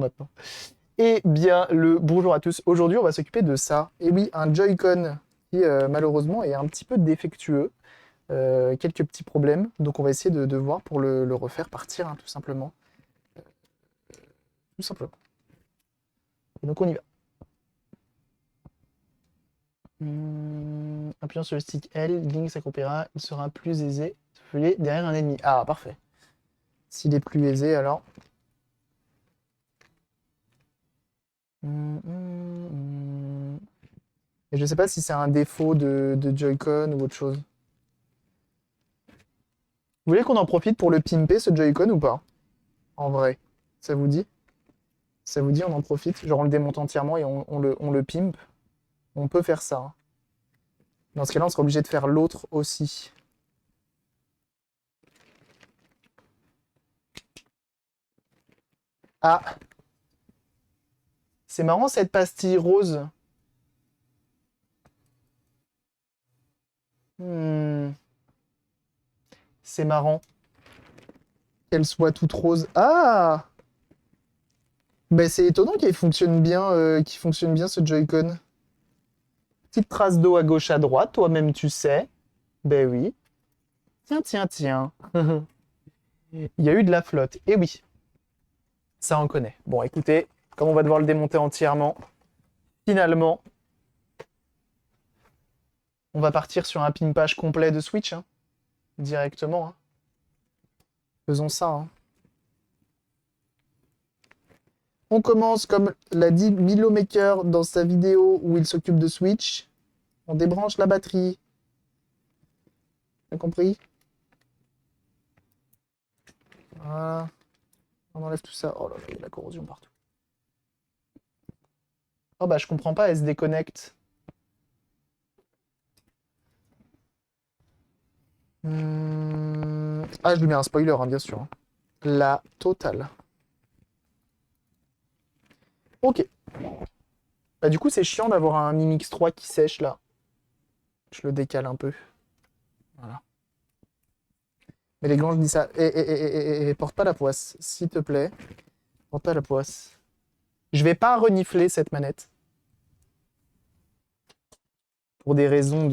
maintenant. Eh bien, le bonjour à tous. Aujourd'hui, on va s'occuper de ça. Et oui, un Joy-Con qui malheureusement est un petit peu défectueux. Quelques petits problèmes. Donc, on va essayer de voir pour le refaire partir, hein, tout simplement. Tout simplement. Et donc, on y va. Appuyant sur le stick L, Link s'accroupira. Il sera plus aisé de fouiller derrière un ennemi. Ah, parfait. S'il est plus aisé, alors. Et je sais pas si c'est un défaut de Joy-Con ou autre chose. Vous voulez qu'on en profite pour le pimper, ce Joy-Con, ou pas? En vrai. Ça vous dit? Ça vous dit, on en profite? Genre, on le démonte entièrement et on le pimpe? On peut faire ça, hein. Dans ce cas-là, on sera obligé de faire l'autre aussi. Ah! C'est marrant, cette pastille rose. Hmm, c'est marrant qu'elle soit toute rose. Ah! Ben, c'est étonnant qu'il fonctionne bien ce Joy-Con. Petite trace d'eau à gauche, à droite, toi-même tu sais. Ben oui. Tiens, tiens, tiens. Il y a eu de la flotte. Eh oui, ça on connaît. Bon, écoutez, comme on va devoir le démonter entièrement, finalement, on va partir sur un pimpage complet de Switch, hein, directement, hein. Faisons ça, hein. On commence, comme l'a dit Milo Maker dans sa vidéo où il s'occupe de Switch. On débranche la batterie. T'as compris? Voilà. On enlève tout ça. Oh là là, il y a de la corrosion partout. Oh bah je comprends pas, elle se déconnecte. Ah, je lui mets un spoiler, hein, bien sûr, hein. La totale. Ok. Bah du coup, c'est chiant d'avoir un Mi Mix 3 qui sèche là. Je le décale un peu. Voilà. Mais les glands, je dis ça. Porte pas la poisse, s'il te plaît. Porte pas la poisse. Je vais pas renifler cette manette. Pour des raisons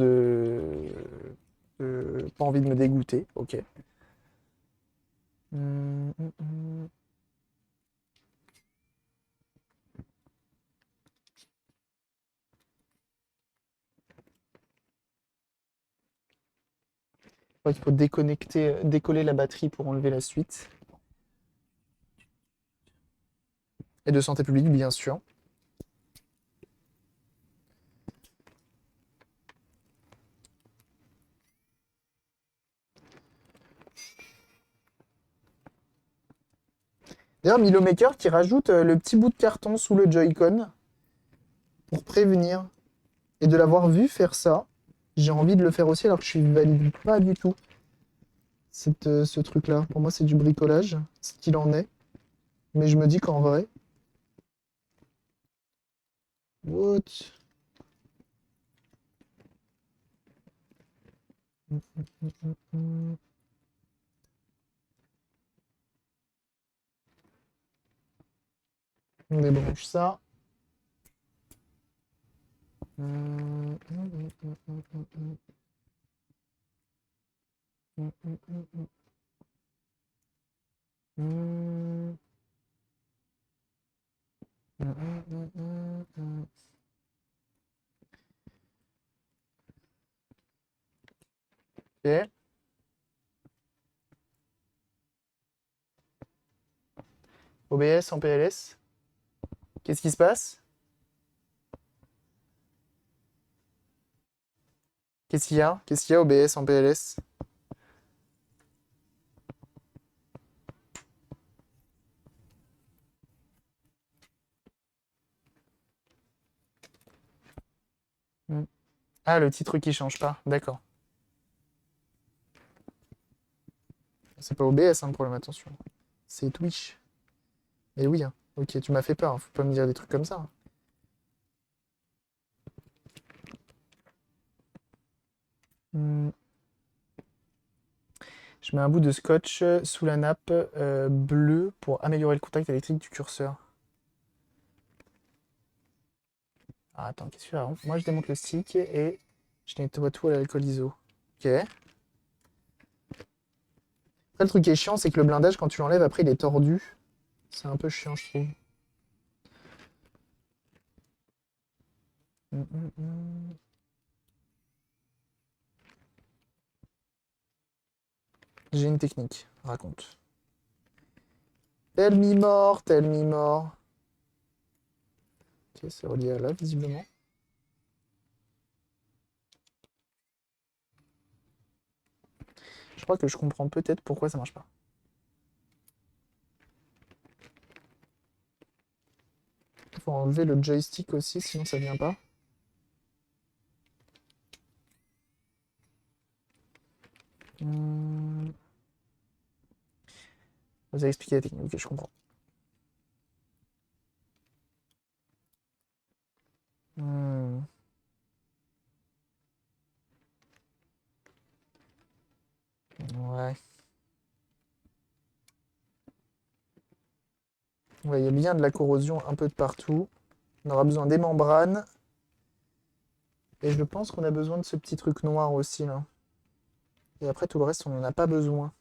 pas envie de me dégoûter. Ok. Hum, hum, hum. Je crois qu'il faut déconnecter, décoller la batterie pour enlever la suite. Et de santé publique, bien sûr. D'ailleurs, Milo Maker qui rajoute le petit bout de carton sous le Joy-Con pour prévenir. Et de l'avoir vu faire ça, j'ai envie de le faire aussi alors que je ne valide pas du tout ce truc-là. Pour moi, c'est du bricolage, ce qu'il en est. Mais je me dis qu'en vrai... What? On débranche ça. Ok. OBS en PLS. Qu'est-ce qui se passe? Qu'est-ce qu'il y a? Qu'est-ce qu'il y a OBS en PLS? Hmm. Ah, le titre qui change pas. D'accord. C'est pas OBS, hein, le problème, attention. C'est Twitch. Et oui, hein. Ok, tu m'as fait peur, hein. Faut pas me dire des trucs comme ça, hein. Hmm. Je mets un bout de scotch sous la nappe bleue pour améliorer le contact électrique du curseur. Ah, attends, qu'est-ce que tu as? Moi, je démonte le stick et je nettoie tout à l'alcool iso. Ok. Après, le truc qui est chiant, c'est que le blindage, quand tu l'enlèves, après, il est tordu. C'est un peu chiant, je trouve. Hum, hum, hum. J'ai une technique. Raconte. Tell me more, tell me more. Ok, c'est relié à là, visiblement. Je crois que je comprends peut-être pourquoi ça marche pas. Il faut enlever le joystick aussi, sinon ça vient pas. Hum. Vous avez expliqué la technique, ok, je comprends. Hmm. Ouais. Ouais, il y a bien de la corrosion un peu de partout. On aura besoin des membranes. Et je pense qu'on a besoin de ce petit truc noir aussi, là. Et après, tout le reste, on n'en a pas besoin.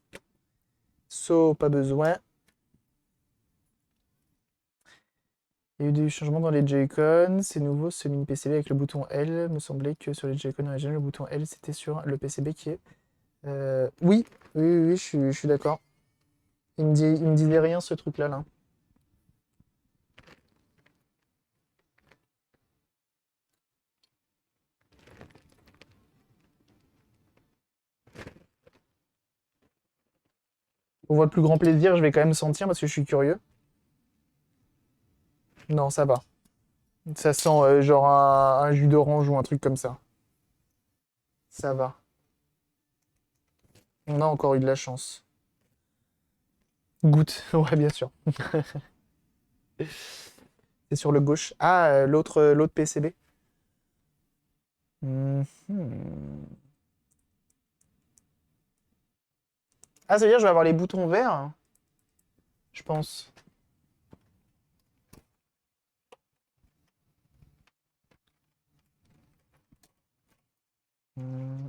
Pas besoin. Il y a eu des changements dans les Joy-Con. C'est nouveau ce mini PCB avec le bouton L. Me semblait que sur les Joy-Con originaux, le bouton L, c'était sur le PCB qui est... Oui, oui, je suis d'accord. Il me disait rien, ce truc-là, là. Pour votre plus grand plaisir, je vais quand même sentir parce que je suis curieux. Non, ça va. Ça sent genre un jus d'orange ou un truc comme ça. Ça va. On a encore eu de la chance. Goutte, ouais, bien sûr. C'est sur le gauche. Ah, l'autre PCB. Mhm. Ah, ça veut dire que je vais avoir les boutons verts, je pense. Hmm.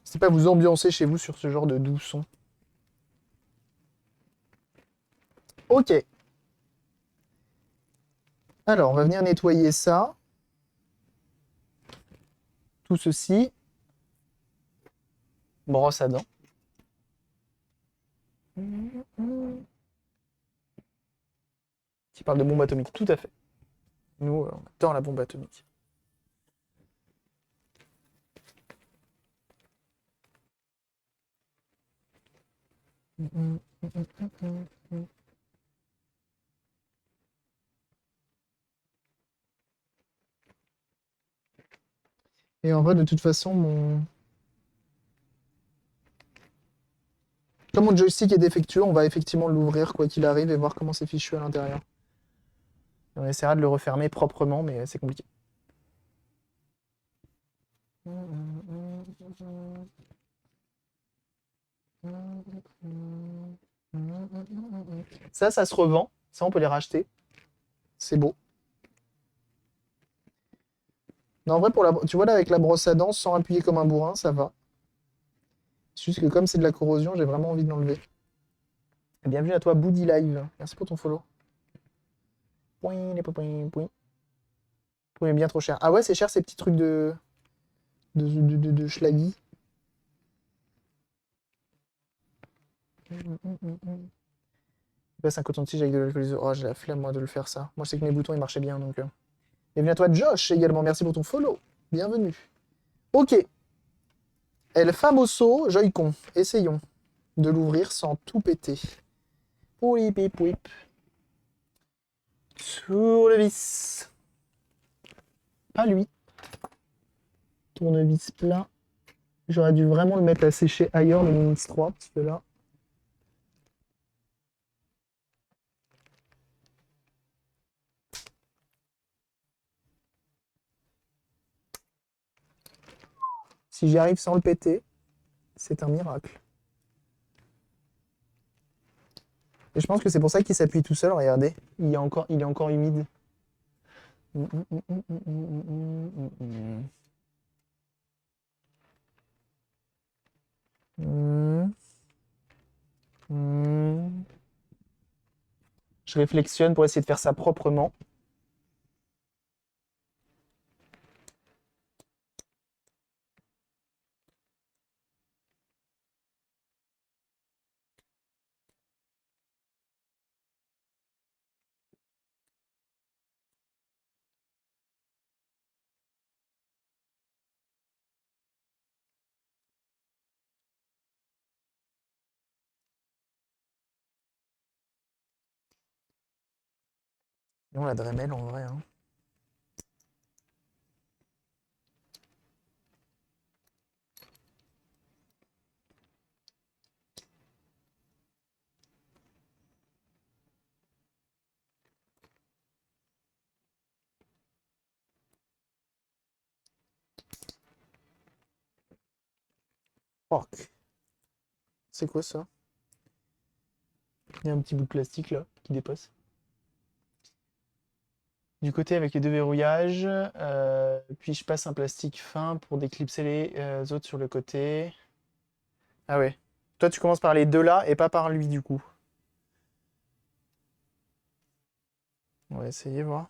C'est pas vous ambiancer chez vous sur ce genre de doux son. Ok. Alors, on va venir nettoyer ça. Tout ceci. Brosse à dents. Qui parle de bombe atomique, tout à fait. Nous, on adore la bombe atomique. Et en vrai, de toute façon, comme mon joystick est défectueux, on va effectivement l'ouvrir quoi qu'il arrive et voir comment c'est fichu à l'intérieur. On essaiera de le refermer proprement, mais c'est compliqué. Ça se revend. Ça, on peut les racheter. C'est beau. Non, en vrai, tu vois là, avec la brosse à dents, sans appuyer comme un bourrin, ça va. C'est juste que comme c'est de la corrosion, j'ai vraiment envie de l'enlever. Bienvenue à toi, Boody Live. Merci pour ton follow. Point, point, point, point. Oui, bien trop cher. Ah ouais, c'est cher ces petits trucs de schlaggy. Il passe un coton-tige avec de l'alcoolisé. Oh, j'ai la flemme, moi, de le faire, ça. Moi, je sais que mes boutons, ils marchaient bien, donc... Bienvenue à toi, Josh, également. Merci pour ton follow. Bienvenue. Ok. El famoso Joy-Con. Essayons de l'ouvrir sans tout péter. Pouip, pouip, pouip. Tournevis. Pas lui. Tournevis plein. J'aurais dû vraiment le mettre à sécher ailleurs, le Minix 3, parce que là... Si j'y arrive sans le péter, c'est un miracle. Et je pense que c'est pour ça qu'il s'appuie tout seul, regardez. Il est encore humide. Je réflexionne pour essayer de faire ça proprement. Non, la Dremel en vrai. Hein. Fuck. C'est quoi ça? Il y a un petit bout de plastique là qui dépasse. Du côté avec les deux verrouillages, puis je passe un plastique fin pour déclipser les autres sur le côté. Ah ouais. Toi tu commences par les deux là et pas par lui du coup. On va essayer voir.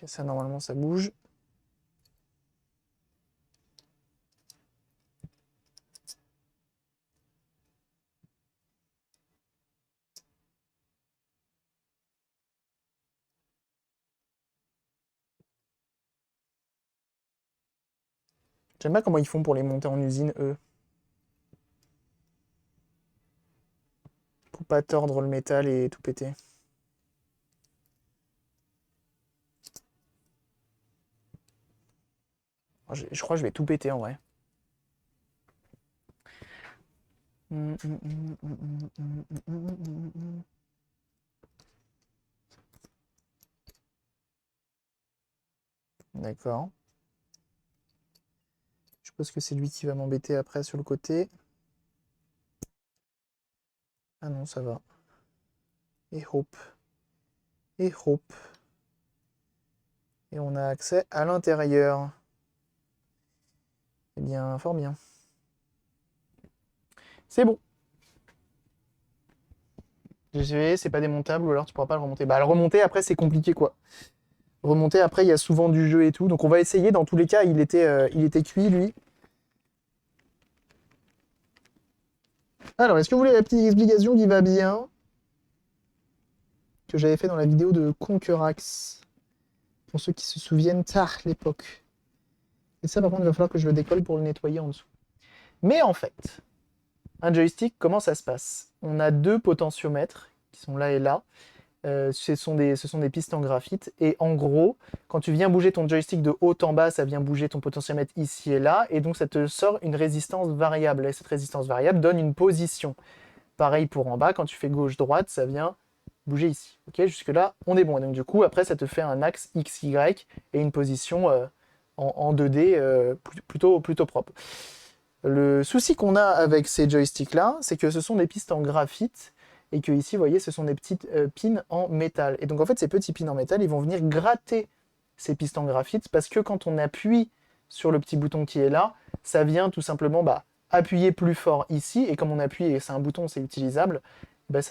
Ok, ça normalement ça bouge. J'aime pas comment ils font pour les monter en usine eux. Pour pas tordre le métal et tout péter. Je crois que je vais tout péter en vrai. D'accord. Je suppose que c'est lui qui va m'embêter après sur le côté. Ah non, ça va. Et hop. Et hop. Et on a accès à l'intérieur. Eh bien, fort bien. C'est bon. Désolé, c'est pas démontable ou alors tu pourras pas le remonter. Bah, le remonter après, c'est compliqué quoi. Remonter après, il y a souvent du jeu et tout. Donc on va essayer. Dans tous les cas, il était cuit lui. Alors, est-ce que vous voulez la petite explication qui va bien? Que j'avais fait dans la vidéo de Conquerax. Pour ceux qui se souviennent, tard l'époque. Et ça, par contre, il va falloir que je le décolle pour le nettoyer en dessous. Mais en fait, un joystick, comment ça se passe? On a deux potentiomètres qui sont là et là. Ce sont des pistes en graphite. Et en gros, quand tu viens bouger ton joystick de haut en bas, ça vient bouger ton potentiomètre ici et là. Et donc, ça te sort une résistance variable. Et cette résistance variable donne une position. Pareil pour en bas, quand tu fais gauche-droite, ça vient bouger ici. Ok, jusque-là, on est bon. Et donc, du coup, après, ça te fait un axe XY et une position en 2D plutôt propre. Le souci qu'on a avec ces joysticks-là, c'est que ce sont des pistes en graphite et que ici, vous voyez, ce sont des petites pins en métal. Et donc, en fait, ces petits pins en métal, ils vont venir gratter ces pistes en graphite parce que quand on appuie sur le petit bouton qui est là, ça vient tout simplement appuyer plus fort ici. Et comme on appuie et c'est un bouton, c'est utilisable,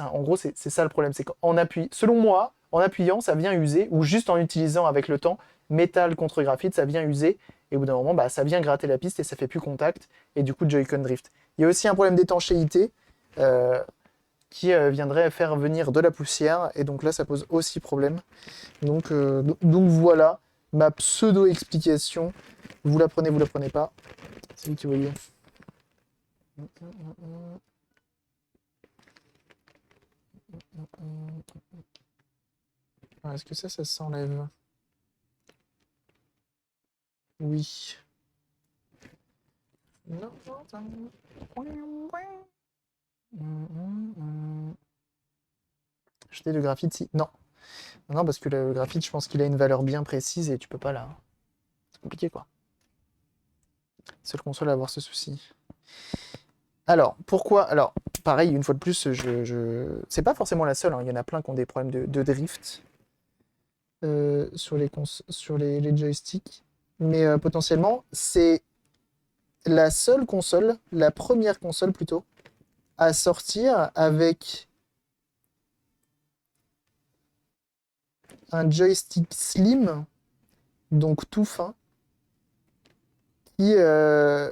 en gros, c'est ça le problème. C'est qu'en appui, selon moi, en appuyant, ça vient user, ou juste en utilisant avec le temps, métal contre graphite, ça vient user. Et au bout d'un moment, ça vient gratter la piste et ça fait plus contact. Et du coup, Joy-Con drift. Il y a aussi un problème d'étanchéité qui viendrait faire venir de la poussière. Et donc là, ça pose aussi problème. Donc voilà ma pseudo-explication. Vous la prenez pas. C'est vous qui voyez. Est-ce que ça s'enlève? Oui. Acheter de graphite si. Non. Non, parce que le graphite, je pense qu'il a une valeur bien précise et tu peux pas là. C'est compliqué quoi. Seule console à avoir ce souci. Alors, pourquoi? Alors, pareil, une fois de plus, c'est pas forcément la seule, hein. Il y en a plein qui ont des problèmes de drift sur les joysticks. Mais potentiellement, c'est la seule console, la première console plutôt, à sortir avec un joystick slim, donc tout fin, qui, euh,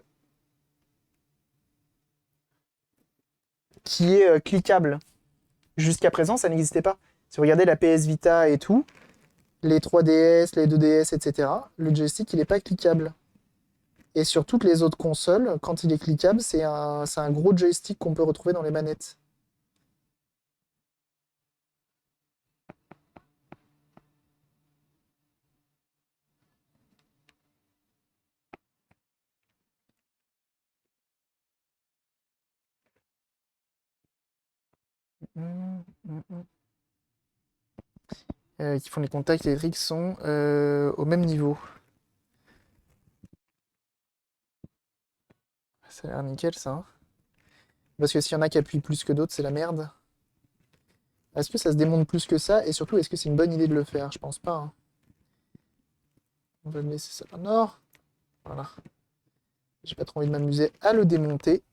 qui est cliquable. Jusqu'à présent, ça n'existait pas. Si vous regardez la PS Vita et tout, les 3DS, les 2DS, etc., le joystick, il n'est pas cliquable. Et sur toutes les autres consoles, quand il est cliquable, c'est un gros joystick qu'on peut retrouver dans les manettes. Qui font les contacts électriques sont au même niveau. Ça a l'air nickel ça, hein. Parce que s'il y en a qui appuient plus que d'autres, c'est la merde. Est-ce que ça se démonte plus que ça? Et surtout, est-ce que c'est une bonne idée de le faire? Je pense pas, hein. On va le laisser ça dans le nord. Voilà. J'ai pas trop envie de m'amuser à le démonter.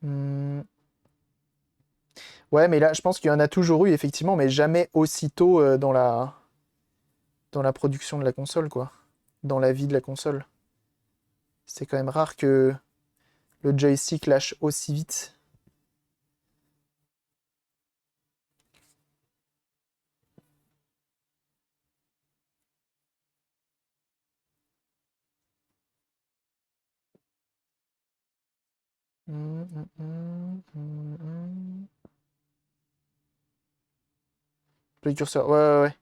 Hmm. Ouais, mais là, je pense qu'il y en a toujours eu, effectivement, mais jamais aussitôt dans la production de la console, quoi. Dans la vie de la console. C'est quand même rare que le joystick lâche aussi vite. Le curseur, ouais, ouais, ouais.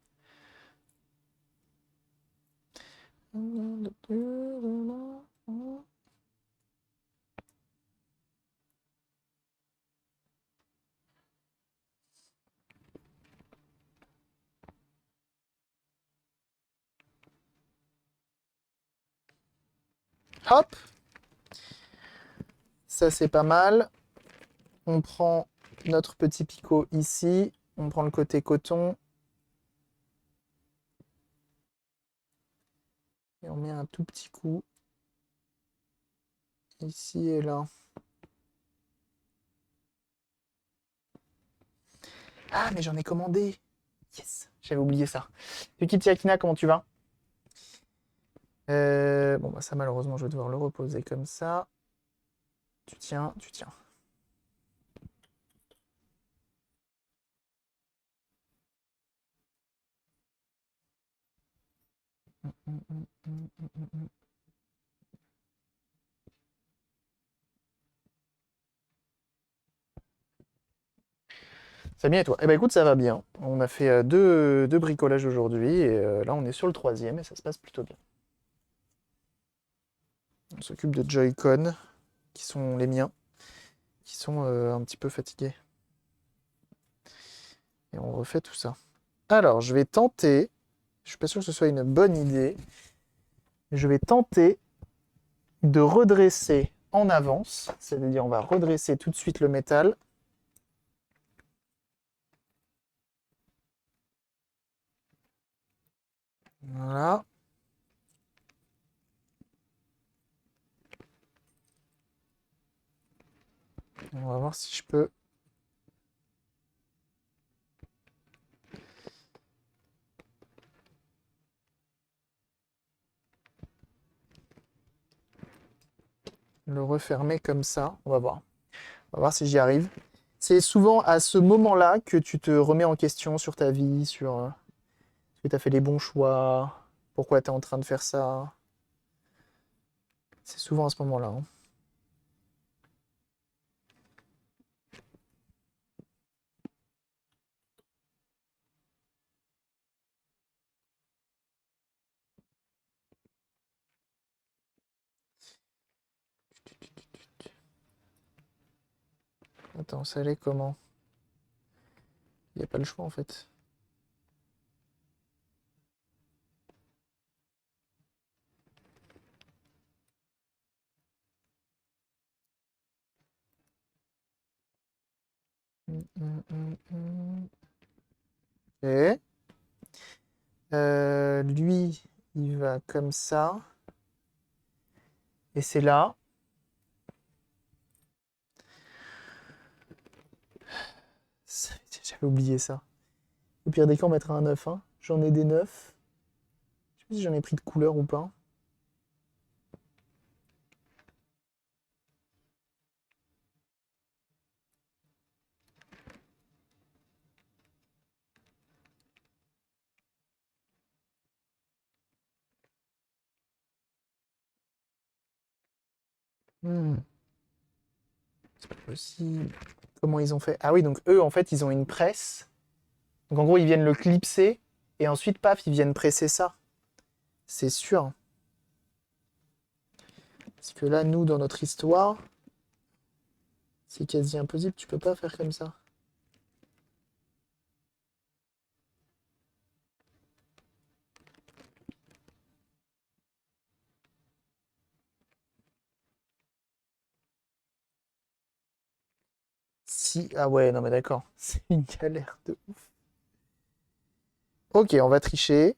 Hop, ça c'est pas mal. On prend notre petit picot ici. On prend le côté coton. Et on met un tout petit coup ici et là. Ah, mais j'en ai commandé. Yes, j'avais oublié ça. Yuki Akina, comment tu vas? Bon, bah ça, malheureusement, je vais devoir le reposer comme ça. Tu tiens, tu tiens. Ça va bien et toi? Eh ben écoute, ça va bien. On a fait deux bricolages aujourd'hui et là on est sur le troisième et ça se passe plutôt bien. On s'occupe de Joy-Con, qui sont les miens, qui sont un petit peu fatigués. Et on refait tout ça. Alors, je vais tenter, je suis pas sûr que ce soit une bonne idée, mais je vais tenter de redresser en avance, c'est-à-dire on va redresser tout de suite le métal. Voilà. On va voir si je peux. Le refermer comme ça. On va voir. On va voir si j'y arrive. C'est souvent à ce moment-là que tu te remets en question sur ta vie, sur est-ce que tu as fait les bons choix, pourquoi tu es en train de faire ça. C'est souvent à ce moment-là, hein. Attends, ça allait comment? Il n'y a pas le choix en fait. Ok. Lui, il va comme ça. Et c'est là. J'avais oublié ça. Au pire des cas, on mettra un 9, hein. J'en ai des 9. Je sais pas si j'en ai pris de couleur ou pas. Hmm, c'est pas possible. Comment ils ont fait? Ah oui, donc eux, en fait, ils ont une presse. Donc en gros, ils viennent le clipser. Et ensuite, paf, ils viennent presser ça. C'est sûr. Parce que là, nous, dans notre histoire, c'est quasi impossible. Tu peux pas faire comme ça. Si. Ah ouais, non mais d'accord. C'est une galère de ouf. Ok, on va tricher.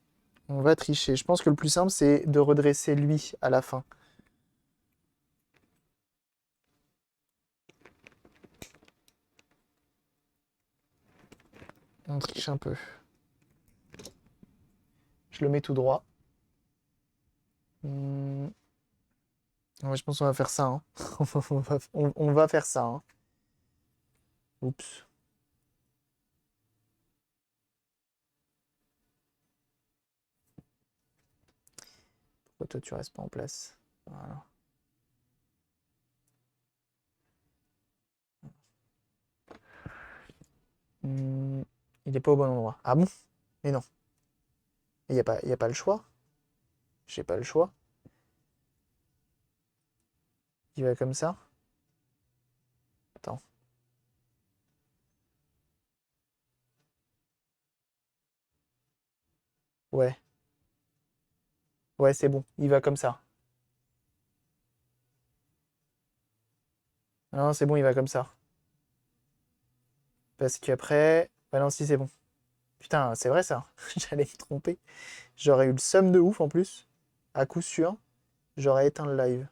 On va tricher. Je pense que le plus simple, c'est de redresser lui à la fin. On triche un peu. Je le mets tout droit. Hmm. Ouais, je pense qu'on va faire ça, hein. On va faire ça, hein. Oups. Pourquoi toi tu restes pas en place? Voilà. Hmm. Il est pas au bon endroit. Ah bon? Mais non. Il y a pas le choix. J'ai pas le choix. Il va comme ça. Attends. Ouais. Ouais, c'est bon. Il va comme ça. Non, c'est bon, il va comme ça. Parce qu'après. Bah non, si c'est bon. Putain, c'est vrai ça. J'allais me tromper. J'aurais eu le seum de ouf en plus. À coup sûr. J'aurais éteint le live.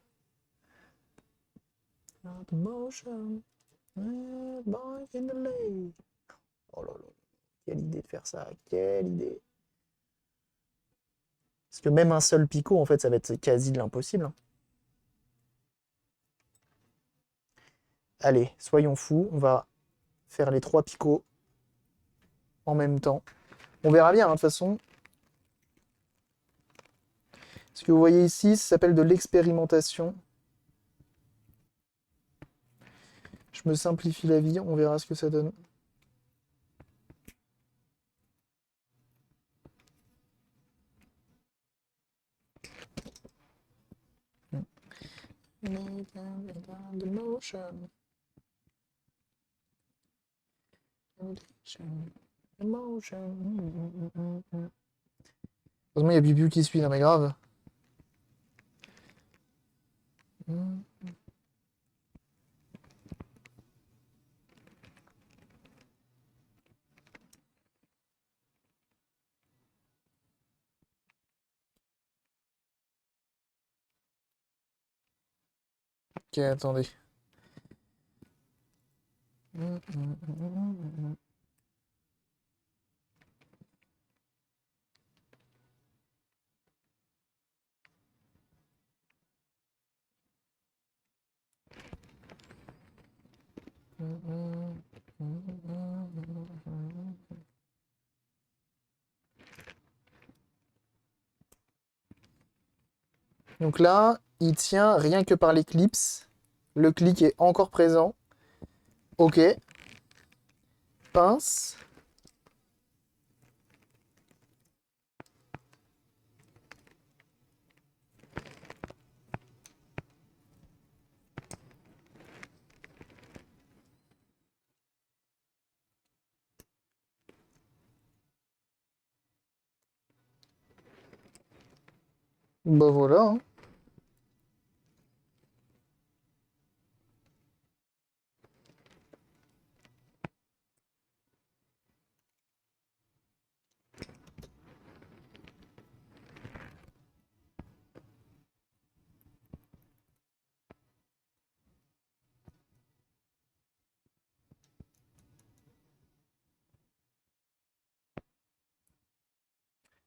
Oh là là. Quelle idée de faire ça. Quelle idée. Parce que même un seul picot, en fait, ça va être quasi de l'impossible, hein. Allez, soyons fous. On va faire les 3 picots en même temps. On verra bien, hein, de toute façon. Ce que vous voyez ici, ça s'appelle de l'expérimentation. Je me simplifie la vie, on verra ce que ça donne. Heureusement, il y a Bibu qui suit, non mais grave. Ok, attendez. Donc là, il tient rien que par l'éclipse. Le clic est encore présent. Ok. Pince. Bah voilà, hein.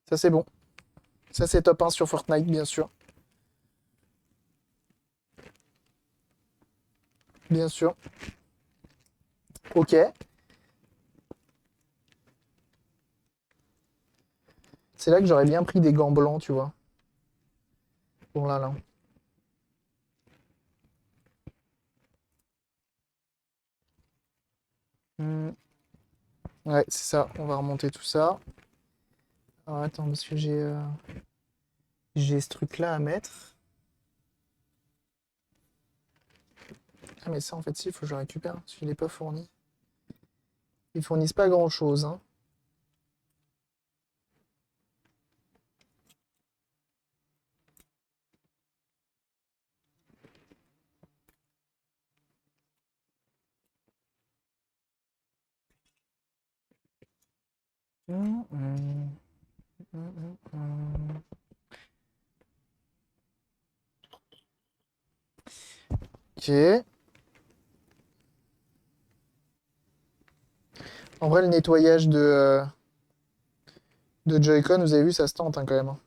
Ça c'est bon. Ça c'est top 1 sur Fortnite, bien sûr. Bien sûr. Ok. C'est là que j'aurais bien pris des gants blancs, tu vois. Bon là, là. Hmm. Ouais, c'est ça. On va remonter tout ça. Alors attends, parce que j'ai ce truc-là à mettre. Ah mais ça, en fait, si, il faut que je le récupère, parce qu'il n'est pas fourni. Ils fournissent pas grand-chose, hein. Hum, hum, hum. Ok. En vrai, le nettoyage de Joy-Con, vous avez vu, ça se tente hein, quand même, hein.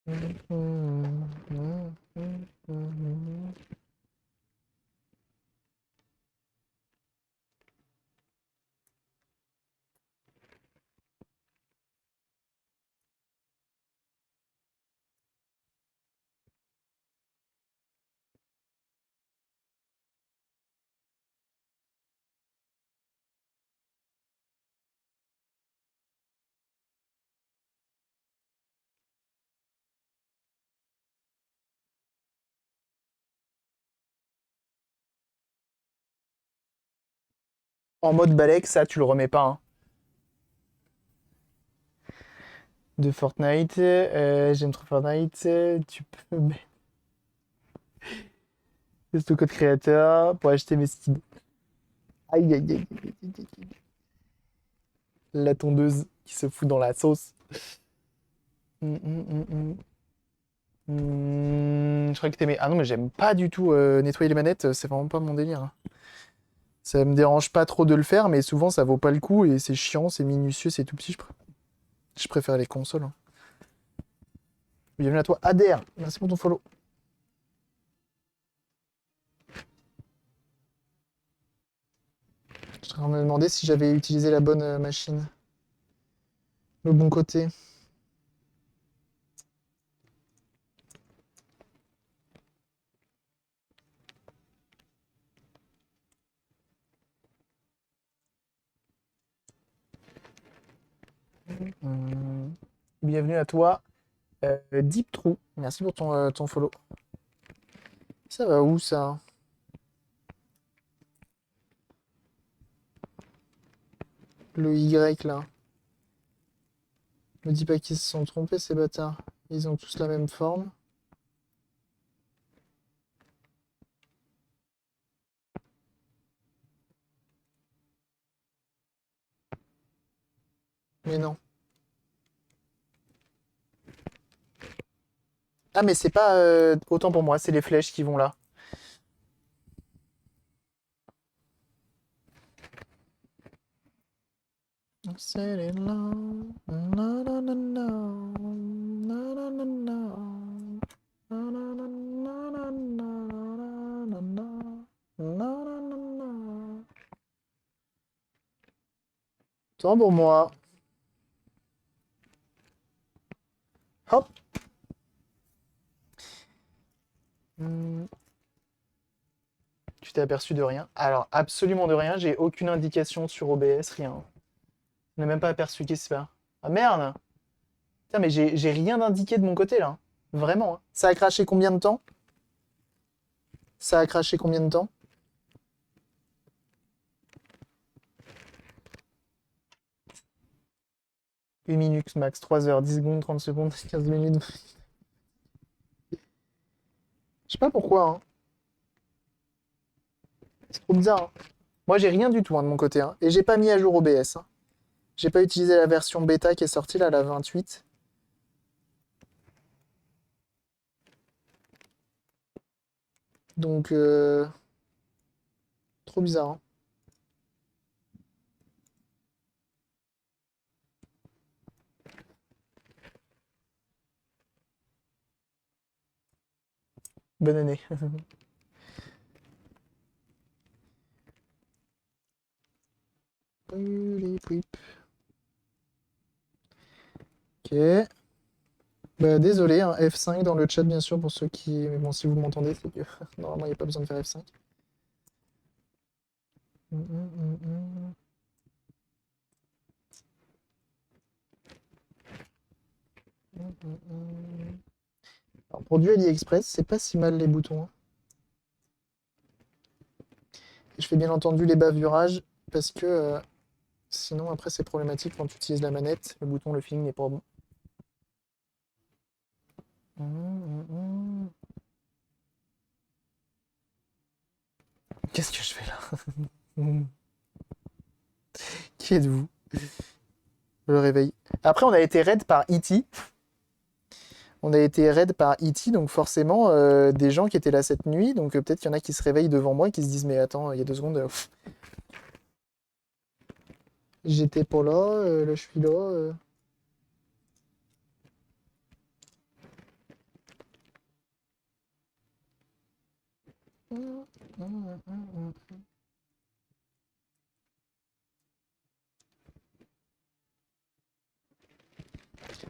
Hum, hum, hum, hum, hum. En mode balèque, ça, tu le remets pas, hein. De Fortnite, j'aime trop Fortnite. Tu peux mettre le code créateur pour acheter mes skins. Aïe, aïe, aïe, aïe, aïe, aïe, aïe. La tondeuse qui se fout dans la sauce. Hum, hum, hum, hum. Je croyais que t'aimais. Ah non, mais j'aime pas du tout nettoyer les manettes, c'est vraiment pas mon délire, hein. Ça me dérange pas trop de le faire, mais souvent ça vaut pas le coup et c'est chiant, c'est minutieux, c'est tout petit. Je préfère les consoles, hein. Bienvenue à toi, Adair. Merci pour ton follow. Je suis en train de me demander si j'avais utilisé la bonne machine. Le bon côté. Hum. Bienvenue à toi, Deep True. Merci pour ton follow. Ça va où ça? Le Y là. Me dis pas qu'ils se sont trompés ces bâtards. Ils ont tous la même forme. Mais non. Ah mais c'est pas autant pour moi, c'est les flèches qui vont là. Said it long. Na, na, na, na. Na, na, na, na. Na, na, na, na, na, na, na, na. Na, na, na, na. Tant pour moi. Hop. tu t'es aperçu de rien? Alors, absolument de rien. J'ai aucune indication sur OBS, rien. Je n'ai même pas aperçu qu'est-ce qui se passe. Ah merde! Putain, mais j'ai rien d'indiqué de mon côté là. Vraiment, hein. Ça a craché combien de temps? Ça a craché combien de temps? Une minute max, 3 heures, 10 secondes, 30 secondes, 15 minutes. Je sais pas pourquoi, hein. C'est trop bizarre, hein. Moi, j'ai rien du tout hein, de mon côté, hein. Et j'ai pas mis à jour OBS, hein. J'ai pas utilisé la version bêta qui est sortie là, la 28. Donc, trop bizarre, hein. Bonne année. Ok. Bah, désolé, hein, F5 dans le chat, bien sûr, pour ceux qui. Mais bon, si vous m'entendez, c'est que normalement, il n'y a pas besoin de faire F5. Alors, pour du AliExpress, c'est pas si mal les boutons, hein. Je fais bien entendu les bavurages parce que sinon, après, c'est problématique quand tu utilises la manette. Le bouton, le feeling n'est pas bon. Qu'est-ce que je fais là? Qui êtes-vous? Le réveil. Après, on a été raid par E.T. On a été raid par E.T. Donc forcément, des gens qui étaient là cette nuit. Donc peut-être qu'il y en a qui se réveillent devant moi et qui se disent, mais attends, il y a 2 secondes, j'étais pas là, là je suis là.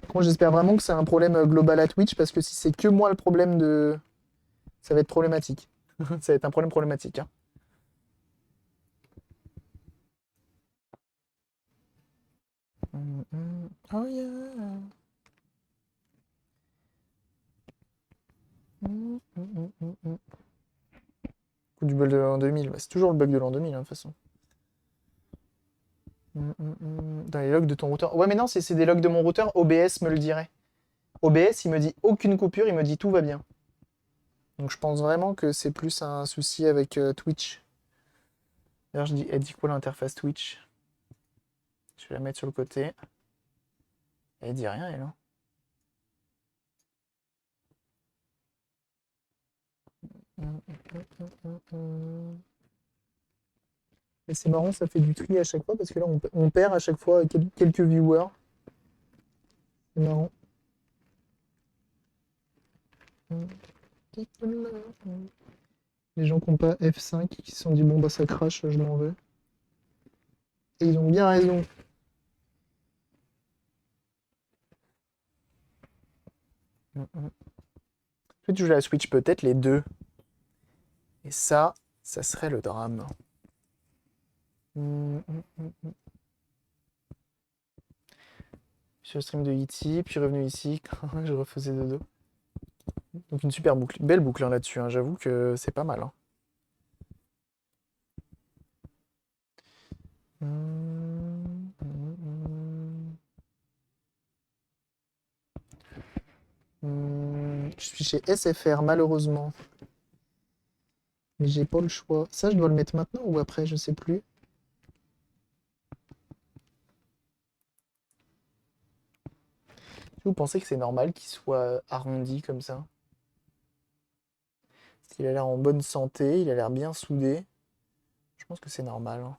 Bon, j'espère vraiment que c'est un problème global à Twitch parce que si c'est que moi le problème de. Ça va être problématique. Ça va être un problème problématique, hein. Oh yeah. Coup du bug de l'an 2000. Bah, c'est toujours le bug de l'an 2000, hein, de toute façon. Dans les logs de ton routeur. Ouais, mais non, c'est des logs de mon routeur. OBS me le dirait. OBS, il me dit aucune coupure, il me dit tout va bien. Donc je pense vraiment que c'est plus un souci avec Twitch. D'ailleurs, elle dit quoi l'interface Twitch? Je vais la mettre sur le côté. Elle dit rien, elle, hein. Et c'est marrant, ça fait du tri à chaque fois parce que là, on perd à chaque fois quelques viewers. C'est marrant. Les gens qui n'ont pas F5 qui se sont dit bon bah ça crache, je m'en vais. Et ils ont bien raison. Tu joues à la Switch peut-être les deux. Et ça serait le drame. Sur le stream de E.T., puis revenu ici quand je refaisais dodo. Donc une super boucle. Belle boucle hein, là-dessus, hein. J'avoue que c'est pas mal, hein. Je suis chez SFR malheureusement. Mais j'ai pas le choix. Ça, je dois le mettre maintenant ou après, je sais plus. Vous pensez que c'est normal qu'il soit arrondi comme ça? Parce qu'il a l'air en bonne santé, il a l'air bien soudé. Je pense que c'est normal, hein.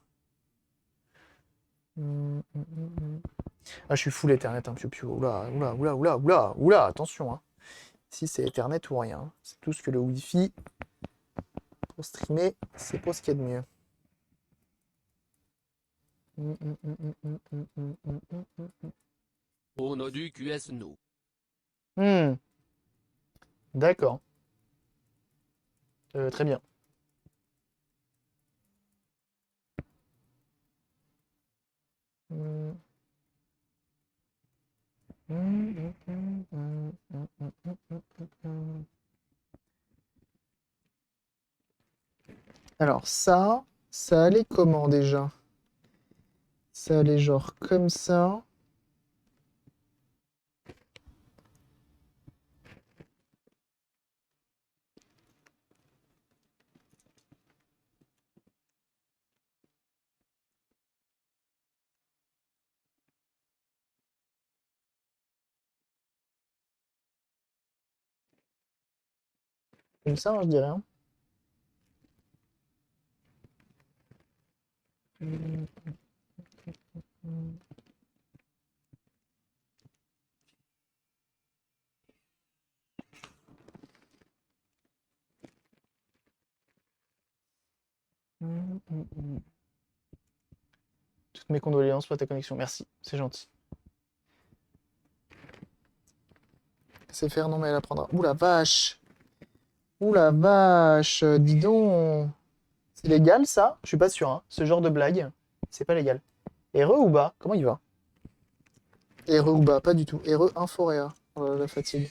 Ah, je suis full Ethernet, hein, piou. Oula, oula, oula, oula, oula, oula, attention, hein. Ici, c'est Ethernet ou rien. C'est tout ce que le Wi-Fi pour streamer, c'est pas ce qu'il y a de mieux. On a du QS nous. D'accord. Très bien. Hmm. Alors ça allait comment déjà? Ça allait genre comme ça. Comme ça, hein, je dis rien. Toutes mes condoléances pour ta connexion. Merci, c'est gentil. C'est faire, non mais elle apprendra. Ouh la vache! Ouh la vache! Dis donc! C'est légal ça? Je suis pas sûr, hein. Ce genre de blague, c'est pas légal. Heureux ou bas? Comment il va? Heureux ou bas? Pas du tout. Heureux Inforéa. Oh là là, la fatigue.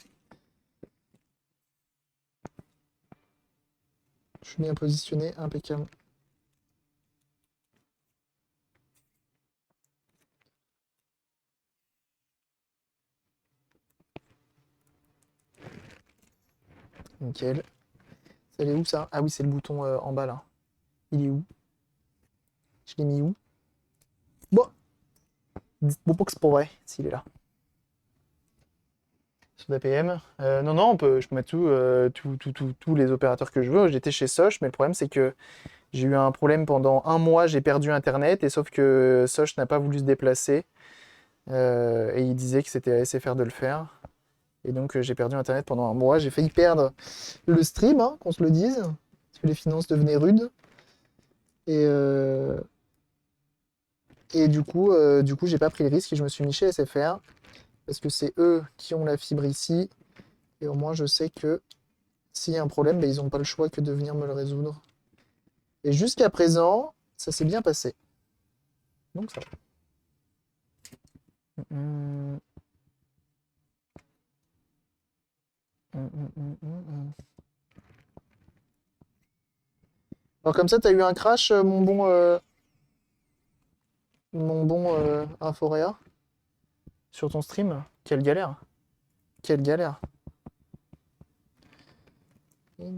Je suis bien positionné, impeccable. Nickel. Ça est où ça? Ah oui, c'est le bouton en bas là. Il est où? Je l'ai mis où? Bon, dites-moi pas que c'est pas vrai, s'il est là. Sur d'APM. Non, non, je peux mettre tous les opérateurs que je veux. J'étais chez Soch, mais le problème c'est que j'ai eu un problème pendant un mois, j'ai perdu Internet, et sauf que Soch n'a pas voulu se déplacer, et il disait que c'était à SFR de le faire. Et donc j'ai perdu Internet pendant un mois. J'ai failli perdre le stream, hein, qu'on se le dise, parce que les finances devenaient rudes. Et, euh, et du coup, j'ai pas pris le risque et je me suis mis chez SFR, parce que c'est eux qui ont la fibre ici. Et au moins, je sais que s'il y a un problème, ben, ils n'ont pas le choix que de venir me le résoudre. Et jusqu'à présent, ça s'est bien passé. Donc ça va. Hum, hum. Alors comme ça, t'as eu un crash, mon bon Inforéa, sur ton stream? Quelle galère. Quelle galère. Est-ce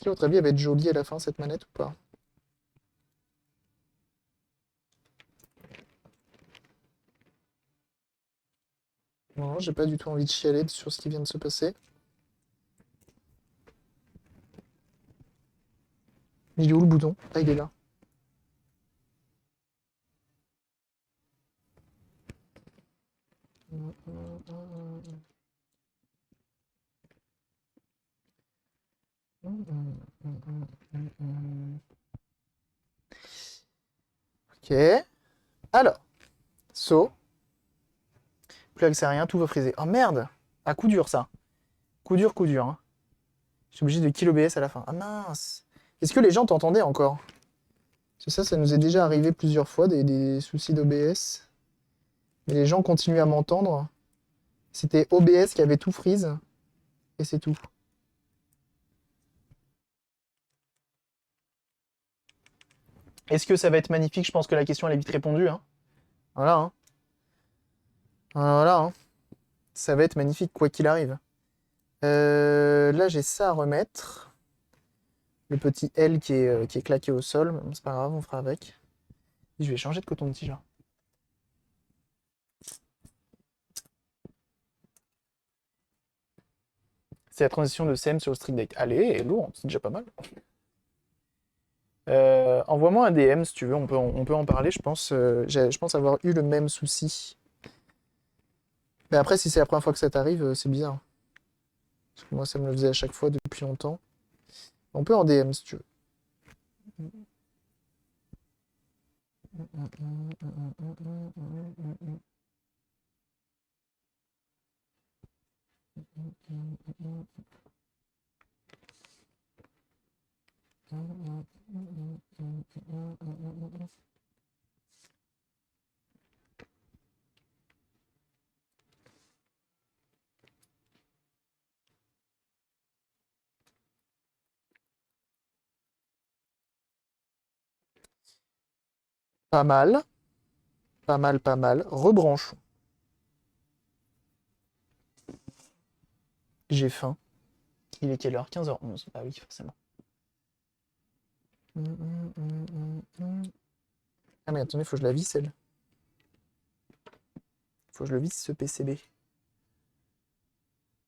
qu'à votre avis, elle va être jolie à la fin, cette manette, ou pas? Non, j'ai pas du tout envie de chialer sur ce qui vient de se passer. Il est où le bouton? Ah, il est là. Ok. Alors, saut. Plug, c'est rien, tout va friser. Oh merde! Ah, coup dur ça. Coup dur, hein. Je suis obligé de kill OBS à la fin. Ah mince! Est-ce que les gens t'entendaient encore? Parce que ça nous est déjà arrivé plusieurs fois, des soucis d'OBS. Mais les gens continuent à m'entendre. C'était OBS qui avait tout freeze. Et c'est tout. Est-ce que ça va être magnifique? Je pense que la question elle est vite répondue, hein. Voilà, hein. Voilà, hein. Ça va être magnifique, quoi qu'il arrive. Là, j'ai ça à remettre. Le petit L qui est claqué au sol. Mais bon, c'est pas grave, on fera avec. Et je vais changer de coton-tige là. C'est la transition de CM sur le Street Deck. Allez, lourd, c'est déjà pas mal. Envoie-moi un DM si tu veux, on peut en parler, je pense. Je pense avoir eu le même souci. Mais après, si c'est la première fois que ça t'arrive, c'est bizarre. Parce que moi, ça me le faisait à chaque fois depuis longtemps. On peut en DM si tu veux. Pas mal, pas mal, pas mal. Rebranche. J'ai faim. Il est quelle heure? 15h11. Bah oui, forcément. Ah mais attendez, faut que je la visse, elle. Faut que je le visse, ce PCB.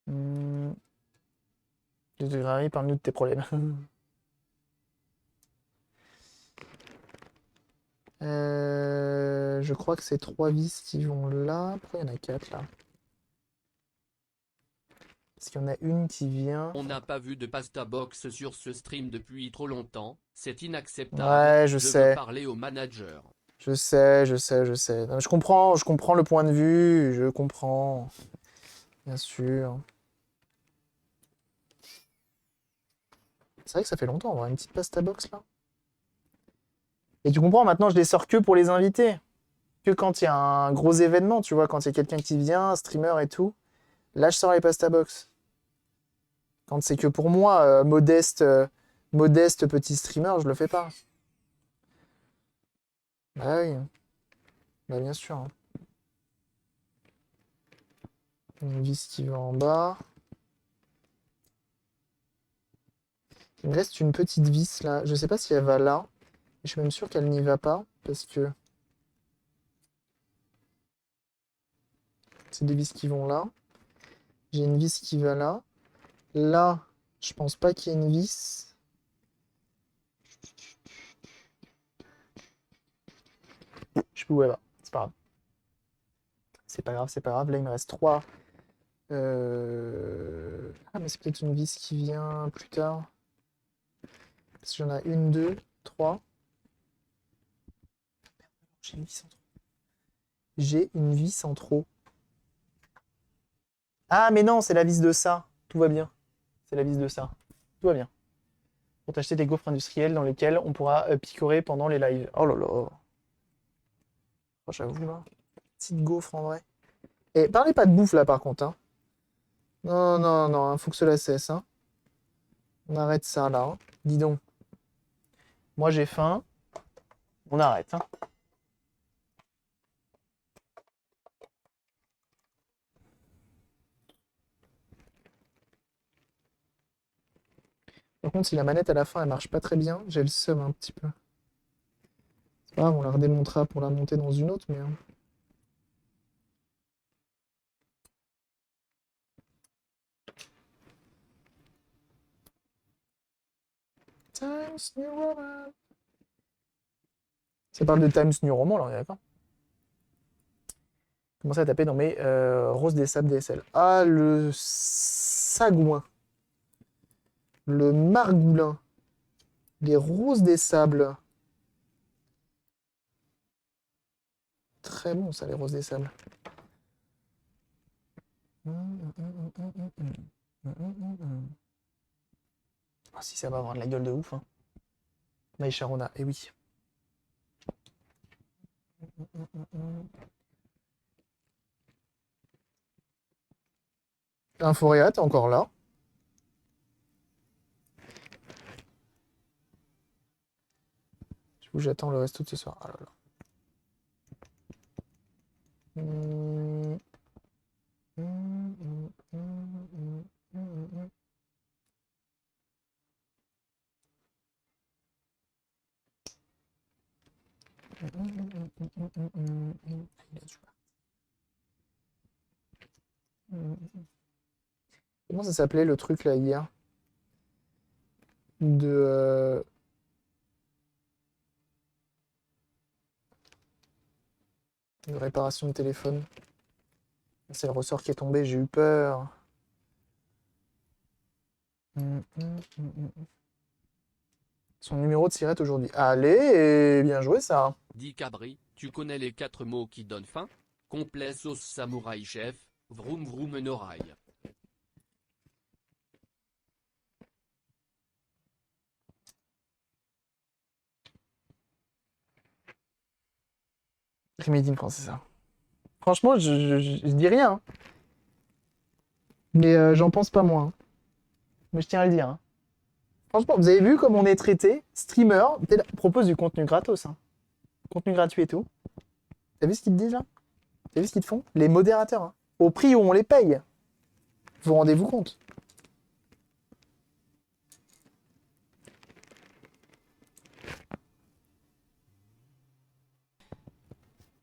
Je devrais parmi nous de tes problèmes. Je crois que c'est 3 vis qui vont là. Pourquoi il y en a 4 là? Parce qu'il y en a une qui vient. On n'a pas vu de pasta box sur ce stream depuis trop longtemps, c'est inacceptable. Ouais, je Je veux sais. parler au manager. Je sais, je sais, je sais. Non, je comprends le point de vue. Je comprends. Bien sûr. C'est vrai que ça fait longtemps, on va une petite pasta box là. Et tu comprends, maintenant je les sors que pour les invités. Que quand il y a un gros événement, tu vois, quand il y a quelqu'un qui vient, un streamer et tout. Là, je sors les pasta box. Quand c'est que pour moi, modeste petit streamer, je le fais pas. Bah oui, bah bien sûr, hein. Une vis qui va en bas. Il me reste une petite vis là. Je sais pas si elle va là. Je suis même sûr qu'elle n'y va pas. Parce que c'est des vis qui vont là. J'ai une vis qui va là. Là, je pense pas qu'il y ait une vis. Je sais plus où elle va. C'est pas grave. C'est pas grave, c'est pas grave. Là, il me reste 3. Ah, mais c'est peut-être une vis qui vient plus tard. Parce qu'il y en a une, deux, trois. J'ai une vis en trop. J'ai une vis en trop. Ah, mais non, c'est la vis de ça. Tout va bien. C'est la vis de ça. Tout va bien. Pour t'acheter des gaufres industriels dans lesquels on pourra picorer pendant les lives. Oh là là. Oh, j'avoue, là. Petite gaufre en vrai. Et parlez pas de bouffe là par contre, hein. Non, non, non, hein, faut que cela cesse, hein. On arrête ça là, hein. Dis donc. Moi j'ai faim. On arrête, hein. Par contre, si la manette à la fin elle marche pas très bien, j'ai le seum un petit peu. C'est pas grave, on la redémontera pour la monter dans une autre, mais. Times New Roman. Ça parle de Times New Roman, là, on est d'accord? Commencer à taper dans mes roses des sables DSL. Ah, le sagouin. Le margoulin. Les roses des sables. Très bon, ça, les roses des sables. Ah, si ça va avoir de la gueule de ouf, hein. Maï Sharona, eh oui. Inforéa, t'es encore là. Du coup, j'attends le resto de ce soir. Ah là là. Comment ça s'appelait le truc là hier? De réparation de téléphone. C'est le ressort qui est tombé, j'ai eu peur. Son numéro de sirette aujourd'hui. Allez, bien joué ça. Dis Cabri, tu connais les 4 mots qui donnent faim? Complet sauce samouraï chef, vroom vroom norail. Remedy quand c'est ça. Franchement, je dis rien, hein. Mais j'en pense pas moins, hein. Mais je tiens à le dire, hein. Franchement, vous avez vu comme on est traité? Streamer propose du contenu gratos, hein. Contenu gratuit et tout. T'as vu ce qu'ils te disent là? T'as vu ce qu'ils te font? Les modérateurs, hein. Au prix où on les paye. Vous rendez-vous compte?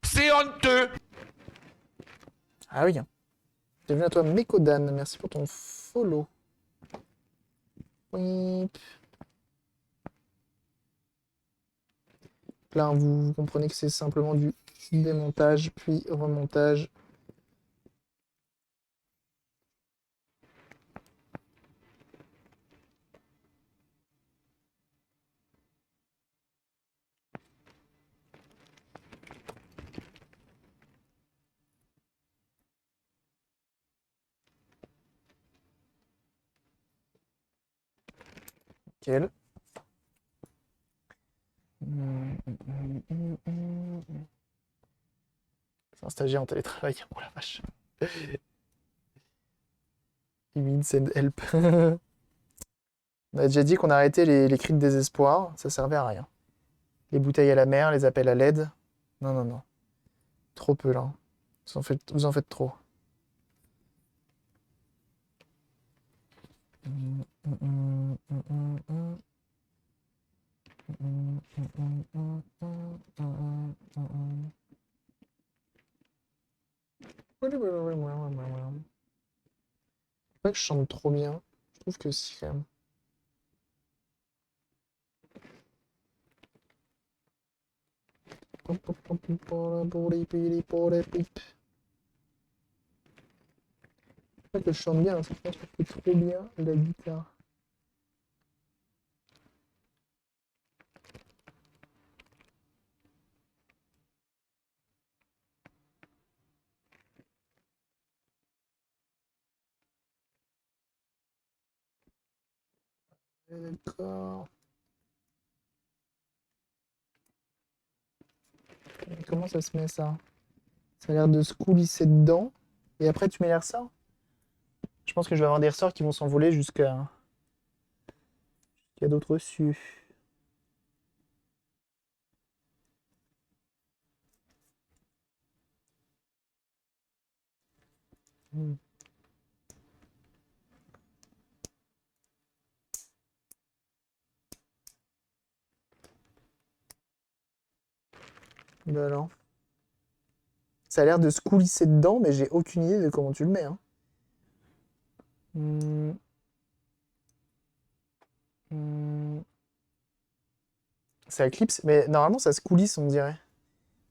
C'est honteux! Ah oui, hein. Bienvenue à toi, Mekodan. Merci pour ton follow. Oui. Là, vous comprenez que c'est simplement du démontage, puis remontage. Nickel. C'est un stagiaire en télétravail. Oh la vache. Humide, send help. On a déjà dit qu'on arrêtait les cris de désespoir. Ça servait à rien. Les bouteilles à la mer, les appels à l'aide. Non, non, non. Trop peu là. Vous en faites trop. Pas que je chante trop bien. Je trouve que si, quand même. Pas que je chante bien, c'est que je trouve que trop bien la guitare. D'accord. Comment ça se met ça? Ça a l'air de se coulisser dedans. Et après tu mets les ressorts? Je pense que je vais avoir des ressorts qui vont s'envoler jusqu'à d'autres cieux. Hmm. Bah alors. Ça a l'air de se coulisser dedans, mais j'ai aucune idée de comment tu le mets, hein. Hmm. Hmm. Ça éclipse, mais normalement ça se coulisse, on dirait.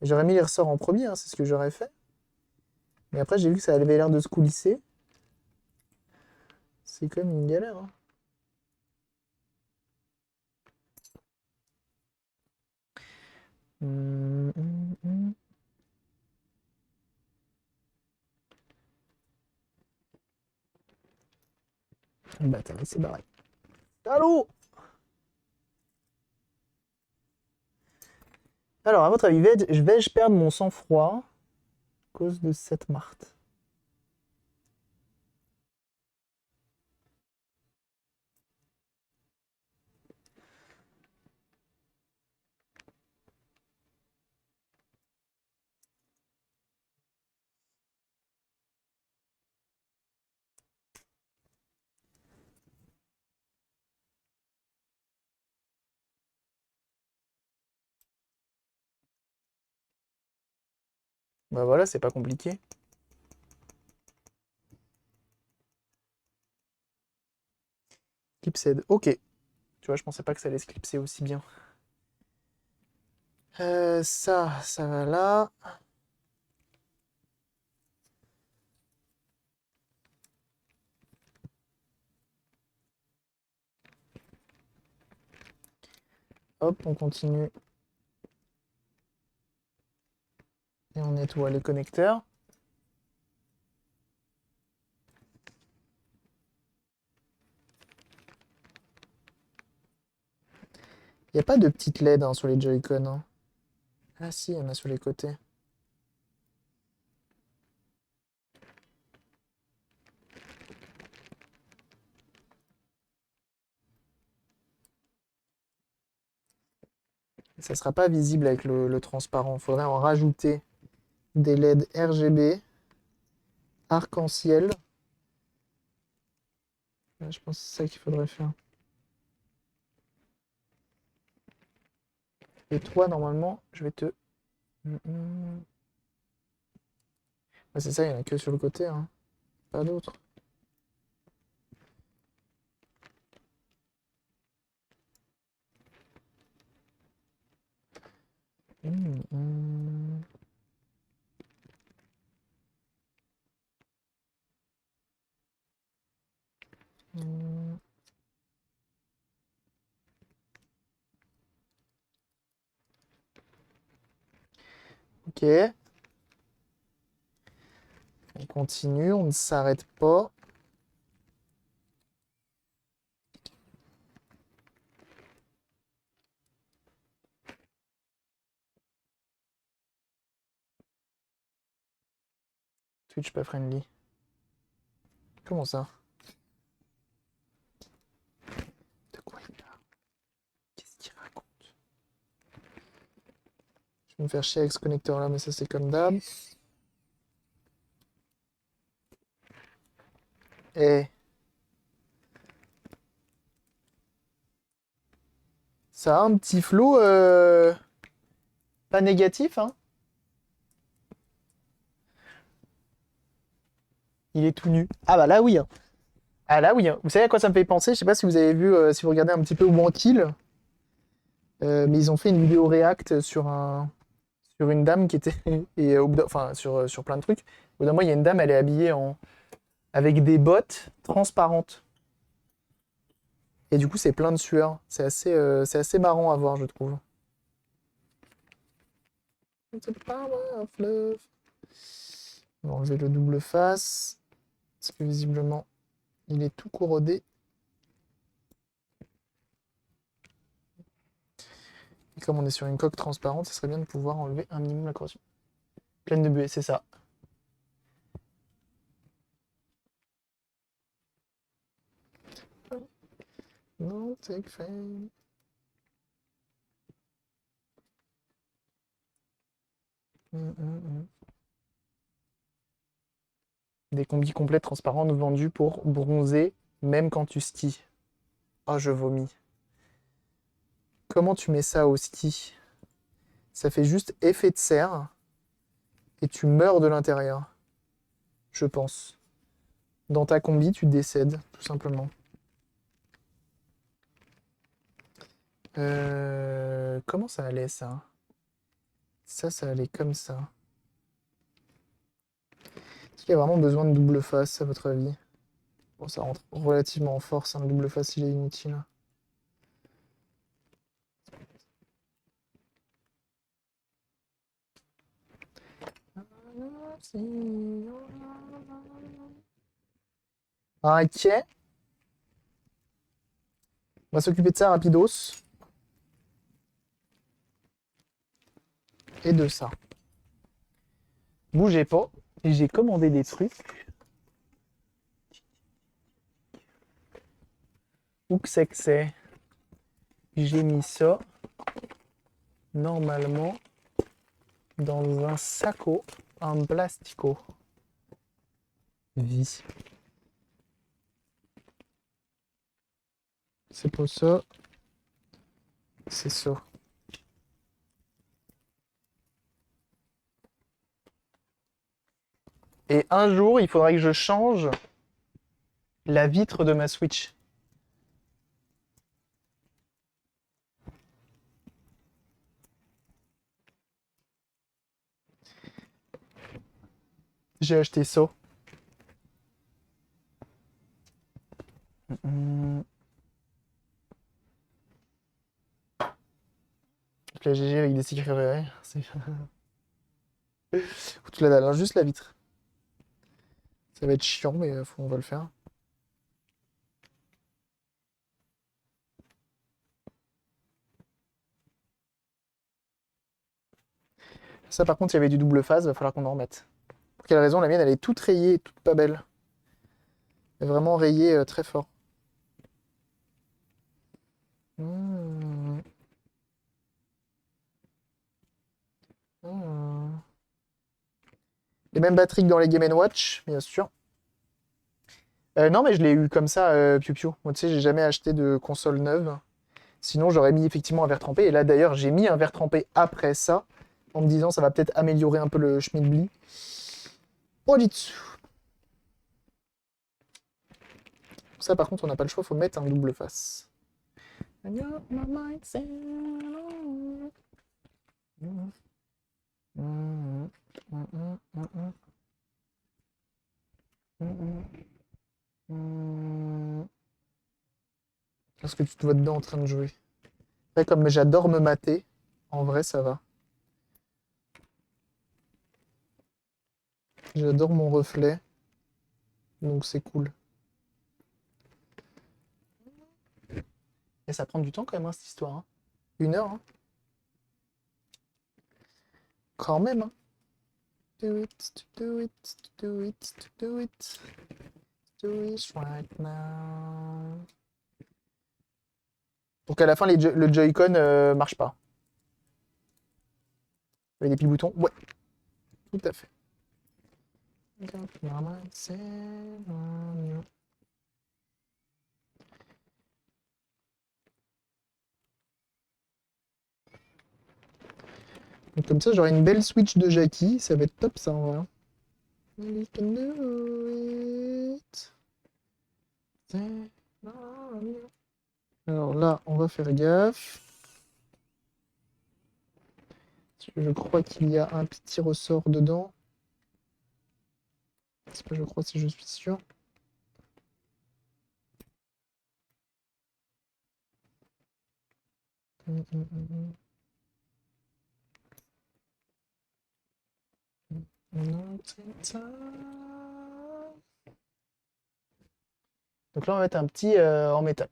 J'aurais mis les ressorts en premier, hein, c'est ce que j'aurais fait. Mais après j'ai vu que ça avait l'air de se coulisser. C'est quand même une galère, hein. Hmm, hmm, hmm. Le bâtard, il s'est barré. Allô? Alors, à votre avis, vais-je perdre mon sang-froid à cause de cette Marthe? Bah voilà, c'est pas compliqué. Clipsed, ok. Tu vois, je pensais pas que ça allait se clipser aussi bien. Ça va là. Hop, on continue. Et on nettoie les connecteurs. Il n'y a pas de petite LED, hein, sur les Joy-Con, hein. Ah si, il y en a sur les côtés. Ça sera pas visible avec le transparent. Il faudrait en rajouter des LED RGB, arc-en-ciel. Ouais, je pense que c'est ça qu'il faudrait faire. Et toi, normalement, je vais te... Ouais, c'est ça, il n'y en a que sur le côté, hein. Pas d'autre. Hum, hum. Hum. Ok. On continue, on ne s'arrête pas. Twitch pas friendly. Comment ça? De quoi il parle? Qu'est-ce qu'il raconte? Je vais me faire chier avec ce connecteur là, mais ça c'est comme d'hab. Eh, ça a un petit flow pas négatif, hein? Il est tout nu. Ah bah là oui, hein. Ah là oui, hein. Vous savez à quoi ça me fait penser? Je sais pas si vous avez vu, si vous regardez un petit peu Wankill, mais ils ont fait une vidéo react sur une dame qui était et enfin sur plein de trucs. Au bout d'un moment, il y a une dame, elle est habillée avec des bottes transparentes. Et du coup, c'est plein de sueur. C'est assez marrant à voir, je trouve. It's a power of love. On va enlever le double face. Parce que visiblement, il est tout corrodé. Et comme on est sur une coque transparente, ce serait bien de pouvoir enlever un minimum la corrosion. Pleine de buée, c'est ça. No take fame. Des combis complets transparentes vendus pour bronzer, même quand tu skis. Oh, je vomis. Comment tu mets ça au ski? Ça fait juste effet de serre et tu meurs de l'intérieur, je pense. Dans ta combi, tu décèdes, tout simplement. Comment ça allait, ça? Ça allait comme ça. Est-ce qu'il y a vraiment besoin de double face, à votre avis? Bon, ça rentre relativement en force, hein, le double face, il est inutile. Ok. On va s'occuper de ça rapidos. Et de ça. Bougez pas. Et j'ai commandé des trucs. Où que c'est que c'est? J'ai mis ça, normalement, dans un saco en plastico. Vie. C'est pas ça. C'est ça. Et un jour, il faudrait que je change la vitre de ma Switch. J'ai acheté ça. La GG avec des stickers ferrés. C'est toute la dalle, hein, juste la vitre. Ça va être chiant, mais on va le faire. Ça, par contre, il y avait du double phase, va falloir qu'on en remette. Pour quelle raison? La mienne, elle est toute rayée, toute pas belle. Elle est vraiment rayée très fort. Mmh. Les mêmes batteries que dans les Game Watch, bien sûr. Non, mais je l'ai eu comme ça, Piu Piu. Moi, tu sais, j'ai jamais acheté de console neuve. Sinon, j'aurais mis effectivement un verre trempé. Et là, d'ailleurs, j'ai mis un verre trempé après ça, en me disant ça va peut-être améliorer un peu le schmilblick. Ojitsu. Ça, par contre, on n'a pas le choix, faut mettre un double face. I got my mind set on- Est-ce que tu te vois dedans en train de jouer? Après, comme j'adore me mater, en vrai, ça va. J'adore mon reflet, donc c'est cool. Et ça prend du temps quand même, hein, cette histoire. Hein. 1 heure, hein. Quand même. Hein. Do it, do it, do it, do it, do it right now. Pour qu'à la fin, le Joy-Con marche pas. Avec des petits boutons. Ouais, tout à fait. Donc comme ça, j'aurai une belle Switch de Jackie. Ça va être top, ça, en vrai. We can do it. Alors là, on va faire gaffe. Je crois qu'il y a un petit ressort dedans. C'est pas je crois, si je suis sûr. Donc là, on va mettre un petit en métal.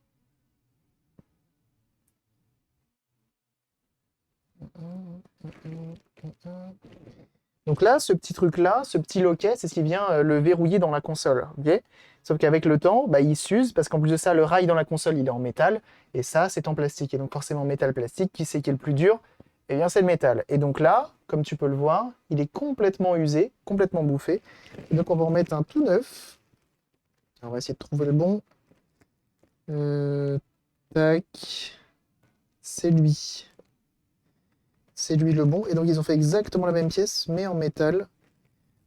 Donc là, ce petit truc-là, ce petit loquet, c'est ce qui vient le verrouiller dans la console. Ok. Sauf qu'avec le temps, bah, il s'use parce qu'en plus de ça, le rail dans la console, il est en métal. Et ça, c'est en plastique. Et donc forcément, métal-plastique, qui c'est qui est le plus dur? Eh bien, c'est le métal. Et donc là, comme tu peux le voir, il est complètement usé, complètement bouffé. Et donc on va en mettre un tout neuf. On va essayer de trouver le bon. Tac. C'est lui. C'est lui le bon. Et donc ils ont fait exactement la même pièce, mais en métal.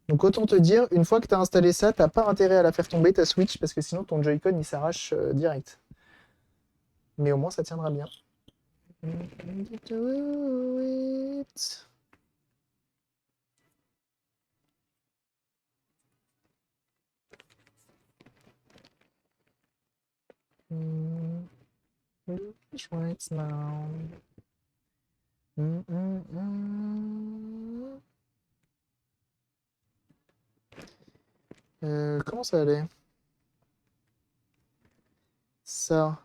Donc autant te dire, une fois que tu as installé ça, t'as pas intérêt à la faire tomber ta Switch, parce que sinon ton Joy-Con il s'arrache direct. Mais au moins ça tiendra bien. Right now. Comment ça allait? Ça,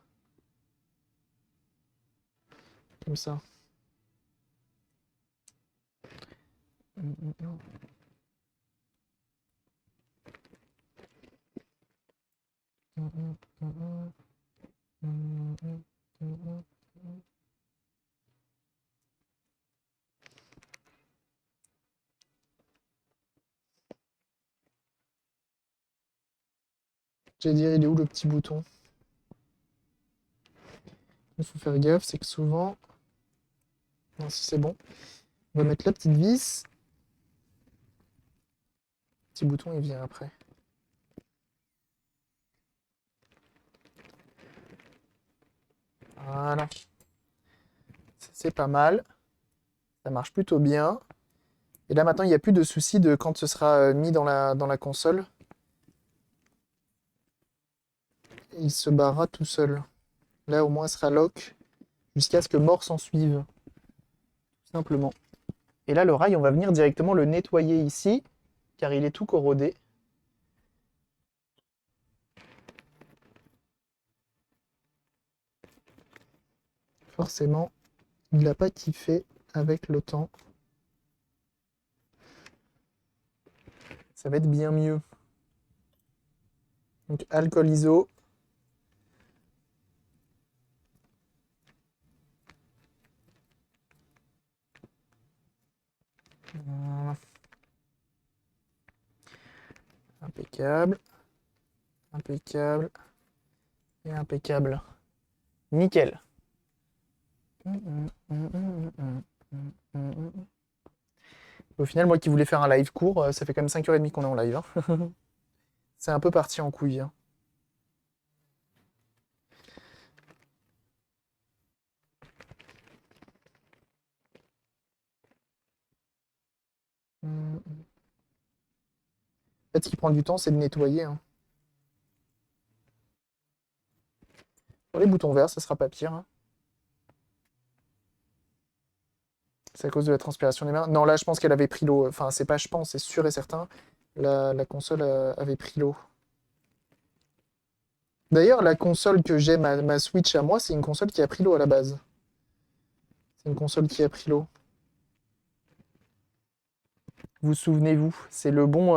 comme ça. J'allais dire, il est où le petit bouton? Il faut faire gaffe, c'est que souvent. Non, si c'est bon. On va mettre la petite vis. Le petit bouton, il vient après. Voilà. C'est pas mal. Ça marche plutôt bien. Et là maintenant, il n'y a plus de souci de quand ce sera mis dans la console. Il se barrera tout seul. Là, au moins, il sera lock jusqu'à ce que mort s'en suive. Tout simplement. Et là, le rail, on va venir directement le nettoyer ici, car il est tout corrodé. Forcément, il n'a pas kiffé avec le temps. Ça va être bien mieux. Donc, alcool iso. Voilà. Impeccable. Impeccable. Et impeccable. Nickel. Au final, moi qui voulais faire un live court, ça fait quand même 5h30 qu'on est en live. Hein. C'est un peu parti en couille. Hein. En fait, ce qui prend du temps, c'est de nettoyer. Hein. Pour les boutons verts, ça sera pas pire. Hein. C'est à cause de la transpiration des mains. Non, là, je pense qu'elle avait pris l'eau. Enfin, c'est pas je pense, c'est sûr et certain. La console avait pris l'eau. D'ailleurs, la console que j'ai, ma Switch à moi, c'est une console qui a pris l'eau à la base. C'est une console qui a pris l'eau. Vous souvenez-vous, c'est le bon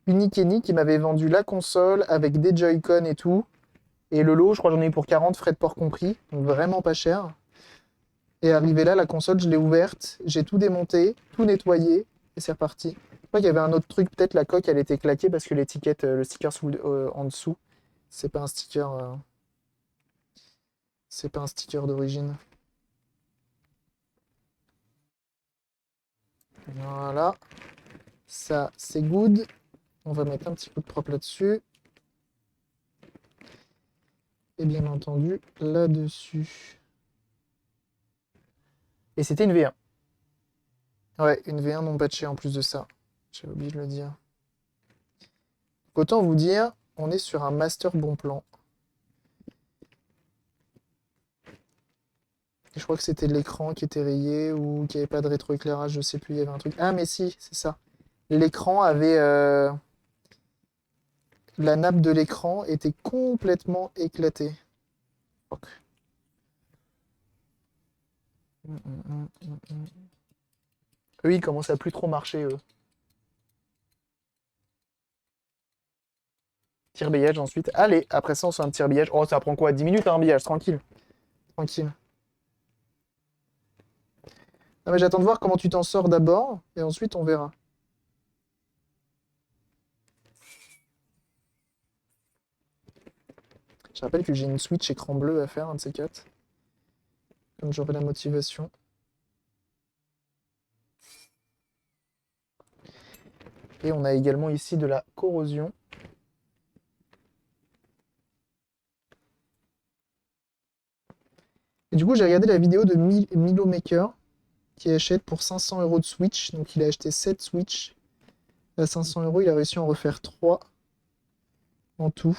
Unikenny qui m'avait vendu la console avec des Joy-Con et tout. Et le lot, je crois que j'en ai eu pour 40, frais de port compris. Donc vraiment pas cher. Et arrivé là, la console, je l'ai ouverte, j'ai tout démonté, tout nettoyé, et c'est reparti. Je crois qu'il y avait un autre truc, peut-être la coque, elle était claquée parce que l'étiquette, le sticker en dessous, c'est pas un sticker, c'est pas un sticker d'origine. Voilà, ça c'est good. On va mettre un petit peu de propre là-dessus. Et bien entendu, là-dessus. Et c'était une V1. Ouais, une V1 non patchée en plus de ça. J'avais oublié de le dire. Autant vous dire, on est sur un master bon plan. Et je crois que c'était l'écran qui était rayé ou qu'il n'y avait pas de rétroéclairage, je sais plus, il y avait un truc. Ah mais si, c'est ça. L'écran avait... La nappe de l'écran était complètement éclatée. Fuck. Eux, ils commencent à plus trop marcher, eux. Tire-billage ensuite. Allez, après ça, on fait un tire-billage. Oh, ça prend quoi? 10 minutes, un billage, tranquille. Tranquille. Non mais j'attends de voir comment tu t'en sors d'abord, et ensuite on verra. Je rappelle que j'ai une Switch écran bleu à faire, un de ces quatre. Comme j'aurai la motivation. Et on a également ici de la corrosion. Et du coup, j'ai regardé la vidéo de Milo Maker qui achète pour 500 € de Switch. Donc il a acheté 7 Switch. À 500 €, il a réussi à en refaire 3 en tout.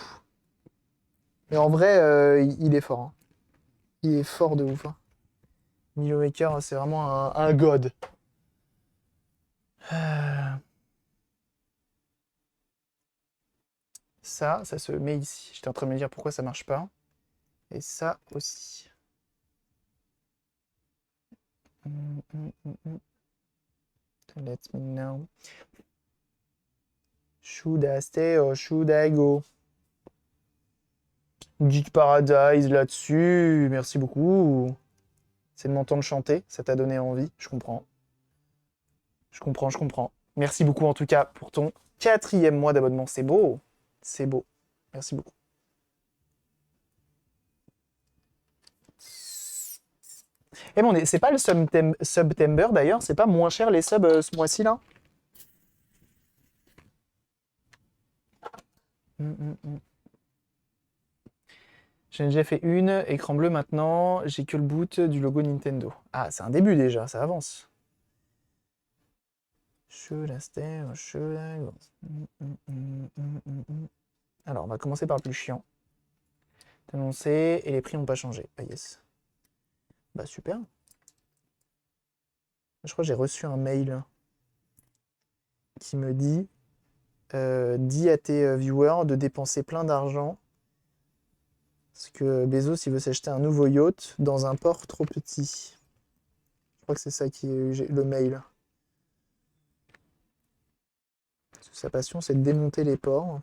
Mais en vrai, il est fort. Hein. Il est fort de ouf. Hein. Milo Maker, c'est vraiment un god. Ça se met ici. J'étais en train de me dire pourquoi ça marche pas. Et ça aussi. Let me know. Should I stay or should I go? Geek Paradise là-dessus. Merci beaucoup. C'est le moment de chanter. Ça t'a donné envie. Je comprends. Je comprends, je comprends. Merci beaucoup en tout cas pour ton 4e mois d'abonnement. C'est beau. C'est beau. Merci beaucoup. Et bon, c'est pas le September d'ailleurs, c'est pas moins cher les subs ce mois-ci là? J'en ai déjà fait une, écran bleu maintenant, j'ai que le boot du logo Nintendo. Ah, c'est un début déjà, ça avance. Should I stay or should I go? Alors, on va commencer par le plus chiant. Annoncé et les prix n'ont pas changé. Ah yes. Bah super. Je crois que j'ai reçu un mail qui me dit dis à tes viewers de dépenser plein d'argent parce que Bezos il veut s'acheter un nouveau yacht dans un port trop petit. Je crois que c'est ça qui est le mail. Parce que sa passion c'est de démonter les ports.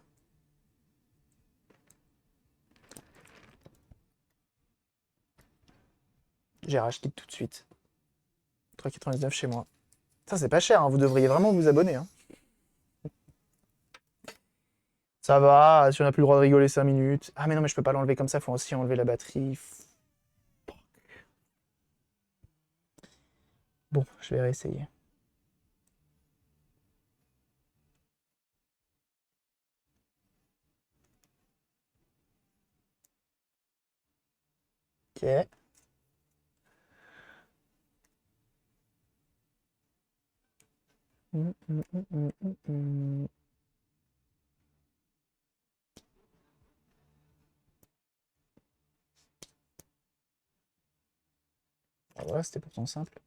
J'ai racheté tout de suite. 3,99 chez moi. Ça c'est pas cher, hein. Vous devriez vraiment vous abonner. Hein. Ça va, si on n'a plus le droit de rigoler 5 minutes. Ah mais non, mais je peux pas l'enlever comme ça, faut aussi enlever la batterie. Bon, je vais réessayer. Ok. Hum, hum, hum, hum, hum, hum. Ah voilà, c'était pourtant simple.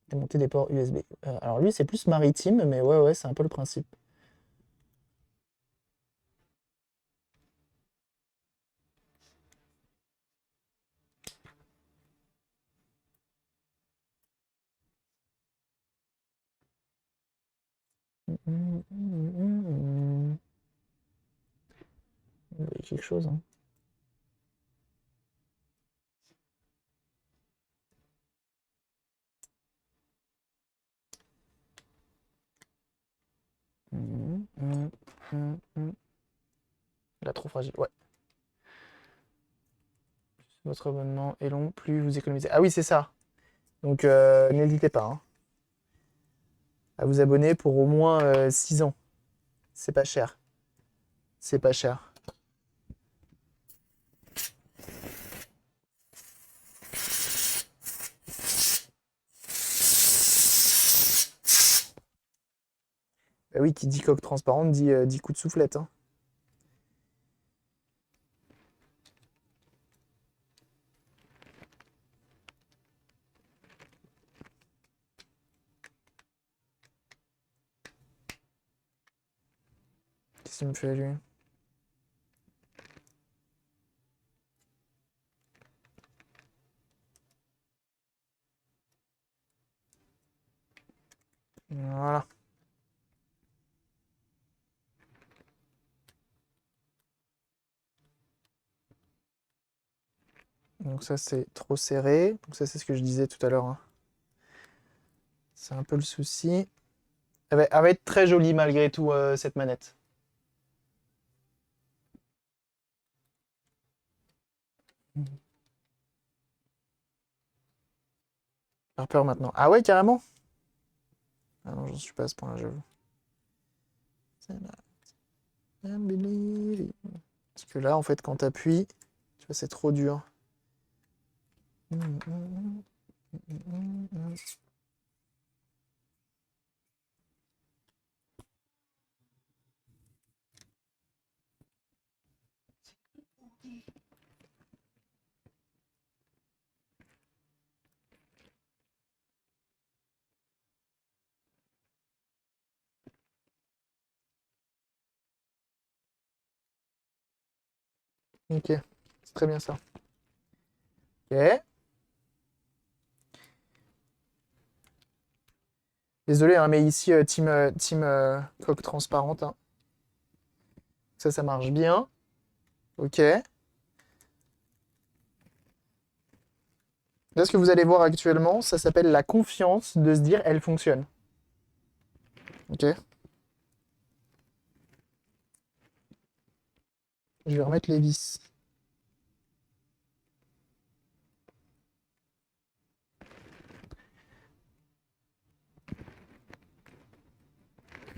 Démonter des ports USB. Alors lui, c'est plus maritime, mais ouais, ouais, c'est un peu le principe. Il y a quelque chose, hein. Là, trop fragile, ouais. Votre abonnement est long, plus vous économisez. Ah oui, c'est ça. Donc, n'hésitez pas, hein, à vous abonner pour au moins 6 ans. C'est pas cher. C'est pas cher. Bah oui, qui dit coque transparente dit coup de soufflette, hein. Qu'est-ce qu'il me fait, lui? Voilà. Donc ça, c'est trop serré. Donc ça, c'est ce que je disais tout à l'heure, hein. C'est un peu le souci. Elle va être très jolie malgré tout, cette manette. Par peur maintenant. Ah ouais, carrément? Ah non, j'en suis pas à ce point-là, j'avoue. Parce que là, en fait, quand t'appuies, tu vois, c'est trop dur. Ok, c'est très bien ça. Ok. Désolé, hein, mais ici, team coque transparente, hein. Ça marche bien. Ok. Là, ce que vous allez voir actuellement, ça s'appelle la confiance de se dire elle fonctionne. Ok. Je vais remettre les vis.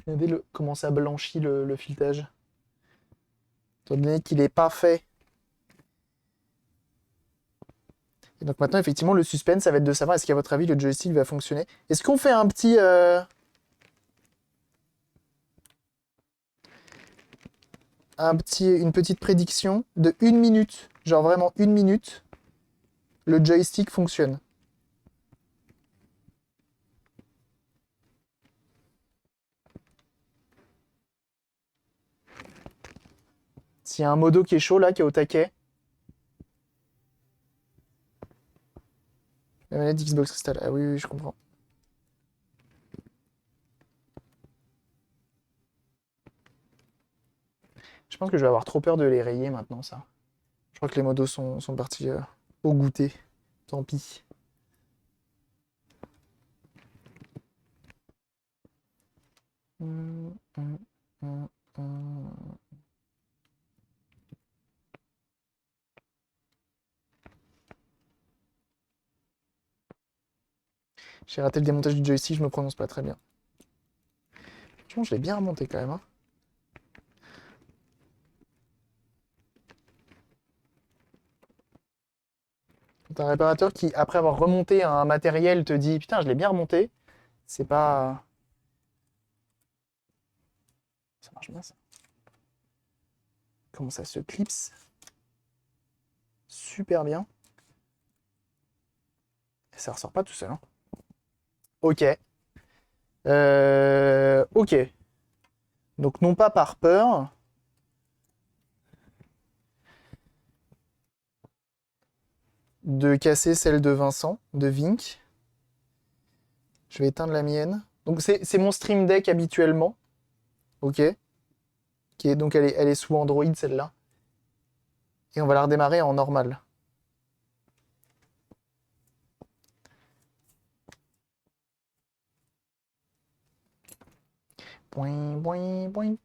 Regardez comment ça blanchit le filetage. Étant donné qu'il est pas fait. Et donc maintenant, effectivement, le suspense, ça va être de savoir est-ce qu'à votre avis, le joystick va fonctionner. Est-ce qu'on fait un petit... une petite prédiction de 1 minute, genre vraiment 1 minute, le joystick fonctionne. S'il y a un modo qui est chaud là, qui est au taquet, la manette Xbox Crystal. Ah oui, oui, je comprends. Je pense que je vais avoir trop peur de les rayer maintenant, ça. Je crois que les modos sont partis au goûter. Tant pis. J'ai raté le démontage du joystick, je me prononce pas très bien. Franchement, je l'ai bien remonté quand même. Hein. T'as un réparateur qui, après avoir remonté un matériel, te dit putain, je l'ai bien remonté. C'est pas. Ça marche bien ça. Comment ça se clipse? Super bien. Et ça ressort pas tout seul. Hein. Ok. Ok. Donc non pas par peur. De casser celle de Vincent, de Vink. Je vais éteindre la mienne. Donc c'est mon Stream Deck habituellement. Ok. Donc elle est sous Android celle-là. Et on va la redémarrer en normal. Boing, boing, boing.